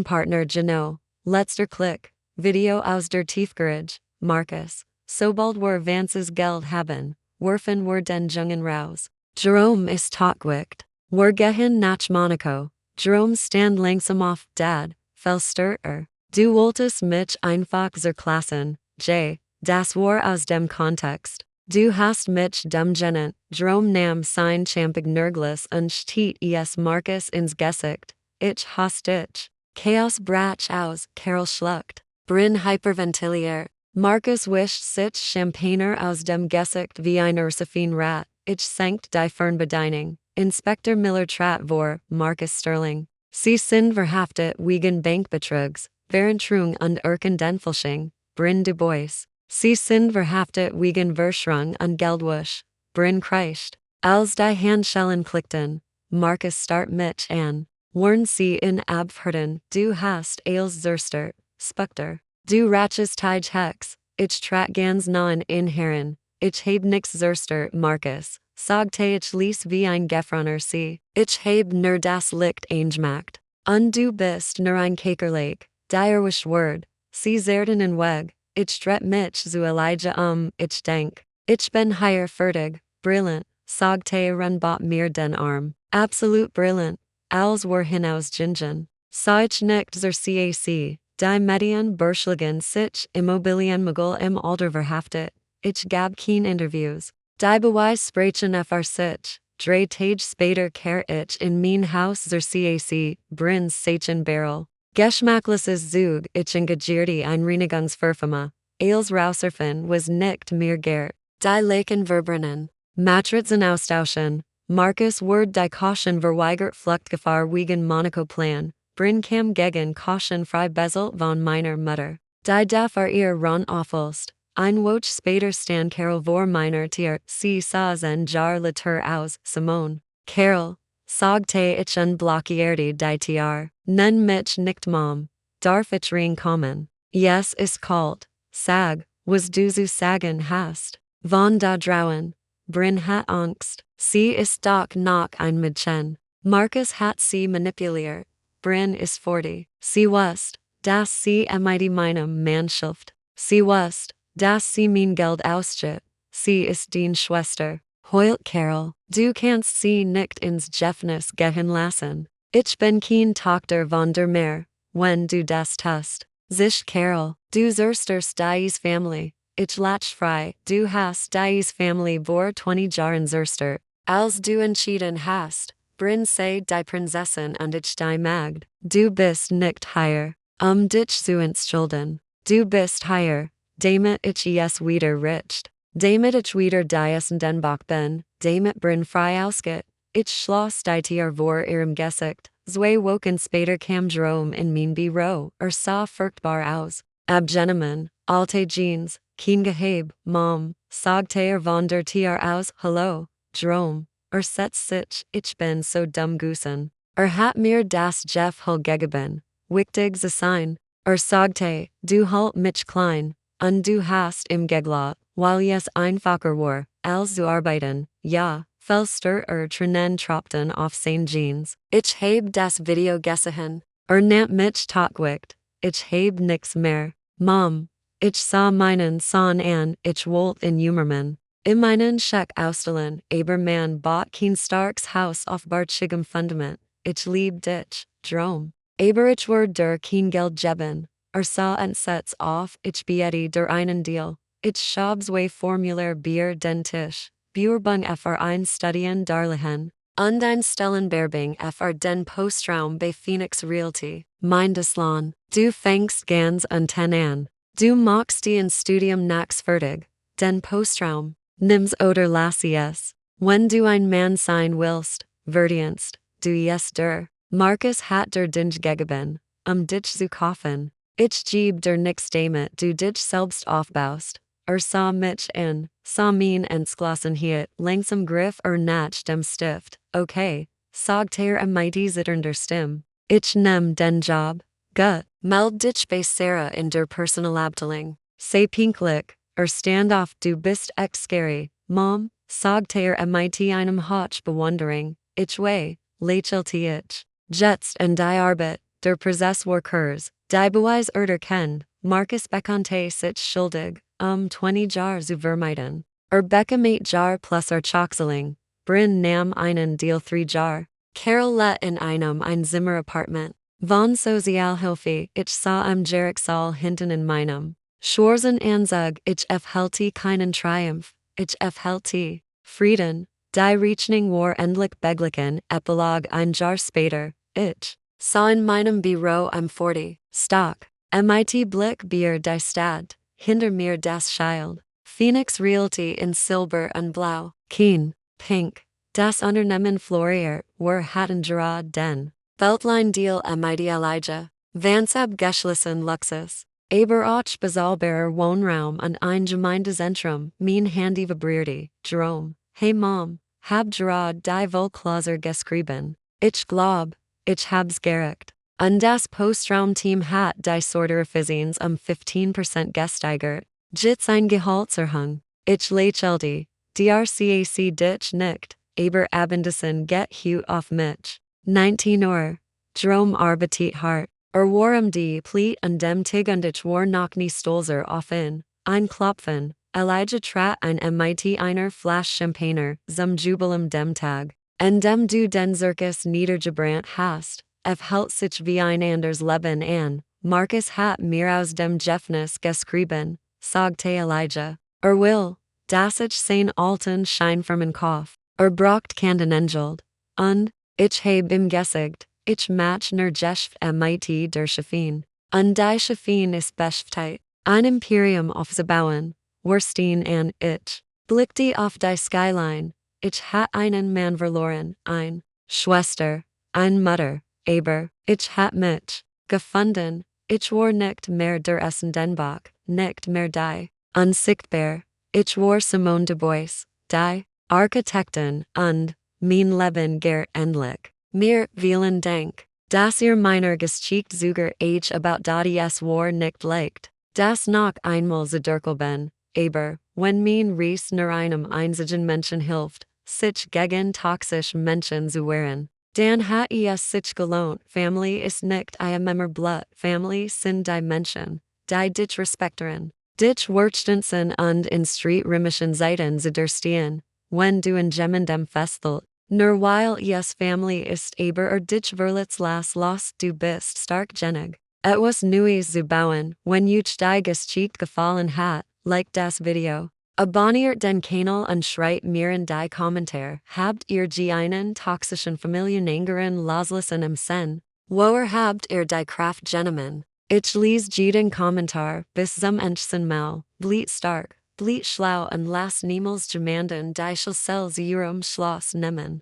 Partner Geno. Letzter Klick. Video aus der Tiefgarage. Markus. Sobald wir Vances Geld haben, werfen wir den Jungen raus. Jerome ist totgewicht. Wir gehen nach Monaco. Jerome stand langsam auf, Dad. Stört. Du wolltest mich einfach zerklassen, J. Das war aus dem Kontext. Du hast mich dumm genannt. Jerome nahm sein champig Nörglis und stiet es Markus ins Gesicht. Ich hasse dich. Chaos brach aus, Carol schluckt. Bryn hyperventilier. Markus wischt sich Champagner aus dem Gesicht wie ein Rat. Ich sankt die Fernbedienung. Inspector Miller trat vor, Markus Sterling. Sie sind verhaftet wegen Bankbetrugs, Verentrung und den Fälschung, Bryn du Bois. Sie sind verhaftet wegen Verschwörung und Geldwäsche, Bryn kreischt. Als die Handschellen klickten, Markus starrt mich an. Warn sie in Abverden, du hast als zerstört, Spectre. Du ratches Tige Hex, ich trat ganz nahen in Herren, ich heb nix zerster, Markus, sagte ich ließ wie ein Gefroner see, ich heb nur das Licht eingemacht, und du bist nur ein Kakerlake, dirwisch Word, sie zerden in Weg, ich dret mich zu Elijah ich denk, ich bin hier fertig, brillant, sagte bot mir den Arm, absolut brillant, als war hinaus gingen, sah ich nicht zur CAC, die Medien berschlagen sich Immobilien Mogul im Alter verhaftet, ich gab keen Interviews, die Beweis sprechen fr sich, 3 Tage später kehr ich in mein Haus zur CAC, Brins Sachen Barrel. Geschmackliches Zug ich in Gegierde ein Reinigungsverfirma, als Rausserfen was nicht mir gert, die Laken verbrennen, Matrizen austauschen, Markus Word die Caution verweigert Fluchtgefahr wegen Monaco Plan, Brin kam gegen Caution frei Bezel von meiner Mutter, die dafür ihr Ron auffelst, ein Woche später stand Carol vor meiner Tier, sie sahen jar Liter aus, Simone, Carol, sagte ich unblockierte die Tier, nenn mich nicht Mom, darf ich ring kommen, yes ist kalt, sag, was du zu sagen hast, von da drauen, Brin hat Angst, sie ist doch noch ein Mädchen, Markus hat sie manipuliert, Brin ist 40, sie wusst, dass sie mit meinem Mann schläft, sie wusst, dass sie mein Geld ausgibt, sie ist die Schwester, heult Carol, du kannst sie nicht ins Gefängnis gehen lassen, ich bin kein Tochter von der Meer, wenn du das tust, sich Carol, du zerstörst dies Family, ich lach frei, du hast dies Family vor 20 Jahren zerstört, als du entschieden hast, Brin sei die Prinzessin und ich die Magd, du bist nicht hier, dich zu entschulden, du bist hier, damit ich es wieder richt, damit ich wieder dies den Bach bin, damit Brin frei ausgeht, ich schloss die Tier vor ihrem Gesicht, 2 Wochen später kam Jerome in mein Büro, sah furchtbar aus, Gentleman, alte Jeans, kein Geheb, Mom, sagte von der Tier aus, hallo, Jerome, setzt sich, ich bin so dumm gusen, hat mir das Jeff Hull gegeben, wichtig zu sein, sagte, du halt mich klein, und du hast im geglaubt, weil es einfacher war, als zu arbeiten, ja, fellster Tränen tropften auf sein Jeans, ich heb das Video gesehen, nennt mich totgewicht, ich heb nix mehr, Mom, ich sah meinen Sohn an, ich wollte in Jummerman, in meinen Scheck ausstellen, aber man bought kein starkes Haus auf bartschigem Fundament, ich lieb dich, Jerome, aber ich war der kein Geld geben, sah entsetzt auf, ich beete der einen Deal, ich schab 2 Formular Bier den Tisch, Bierbung fr ein Studien darlehen, und ein Stellenberbing fr den Postraum bei Phoenix Realty, mein Deslan, du fängst ganz unten an, du machst die in Studium nax fertig, den Postraum, nimm's oder lass es, wenn du ein Mann sein willst, verdienst, du es der, Markus hat der Dinge gegeben, dich zu kaufen, ich geb der nix damit du dich selbst aufbaust, sah mich in, sah mein entschlossen hiet, langsam griff nach dem Stift, okay, sagte mit zitternder Stimme, ich nehm den Job, gut, meld dich bei Sarah in der Personalabteilung, sei pinklich, stand auf du bist echt scary, Mom, sagte mit einem Hotch Bewunderung, ich weh, lächelte ich, jetzt in die Arbeit, der Prozess war kurz, die Beweis kennt, Markus bekannte sich schuldig, 20 Jar zu vermeiden, bekam Jar plus Choxeling, Brin nahm einen Deal 3 Jar, Carol let in einem ein Zimmer-Apartment, von Sozialhilfe, ich sah Jerixal hinten in meinem, Schwarzen Anzug, ich erhalte keinen Triumph, ich erhalte Frieden, die Rechnung war endlich beglichen, Epilog ein Jahr später, ich sah in meinem Büro 40, Stock, mit Blick Bier die Stadt, hinter mir das Schild, Phoenix Realty in Silber und Blau, Keen, Pink, das Unternehmen floriert, war hatten gerade den Beltline Deal mit Elijah, Vansab geschlossen Luxus, aber auch bezahlbarer Wohnraum und ein Gemeindezentrum, mein Handy vibrierte, Jerome, hey Mom, hab gerade die Wohlklauser geschrieben, ich glaub, ich hab's gerecht. Und das Postraumteam hat die Sortereffiziens 15% gesteigert, Jits eingehaltserhung. Ich lächelte. Drcac dich nicht. Aber abendesen get hut auf mich. 19 Uhr. Drom arbeitet hart. Warum die Pleet und dem Tig und ich war noch nie stolzer auf ihn. Ein Klopfen. Elijah trat ein mit einer Flasch Champagner zum Jubiläum dem Tag. En dem du den Circus niedergebrannt hast. Hält sich wie ein anders Leben an. Marcus hat mir aus dem Gefängnis geschrieben, sagte Elijah. Will, dass ich sein alten Scheinfirmen Kopf. Braucht keinen Engel. Und, ich hab ihm gesagt, ich mach nur Geschäft mit der Schaffin. Und die Schaffin ist beschäftigt, ein Imperium aufzubauen. Wurstein an ich. Blickte auf die Skyline. Ich hat einen Mann verloren, ein Schwester, ein Mutter, aber ich hat mich gefunden. Ich war nicht mehr der Essendenbach, nicht mehr die unsichtbar. Ich war Simone de Bois, die Architektin und mein Leben gar endlich. Mir vielen Dank, dass ihr meiner Geschichte zuger Age about es war nicht leicht. Das noch einmal zu durchgehen, aber wenn mein Ries nur einem einzigen Menschen hilft, sich gegen toxische Menschen zu wehren, dann hat es sich gelohnt. Family ist nicht ein Memmerblut, Family sind die Menschen, die dich respektieren, dich wertschätzen und in streitrimischen Zeiten zu durchstehen, wenn du in jemandem festhält. Nur weil es Family ist aber dich verletzt los du bist stark genug. Etwas Neues zu bauen, wenn euch die Geschichte gefallen hat, like das Video. Abonniert den Kanal und schreibt mir in die Kommentar, habt ihr einen toxischen Familienangeren loslassen im Sen? Woher habt ihr die Kraft genommen? Ich lese jeden Kommentar, bis zum nächsten Mal, bleibt stark, bleibt schlau und lasst niemals jemanden die Schlüssel zu ihrem Schloss nehmen.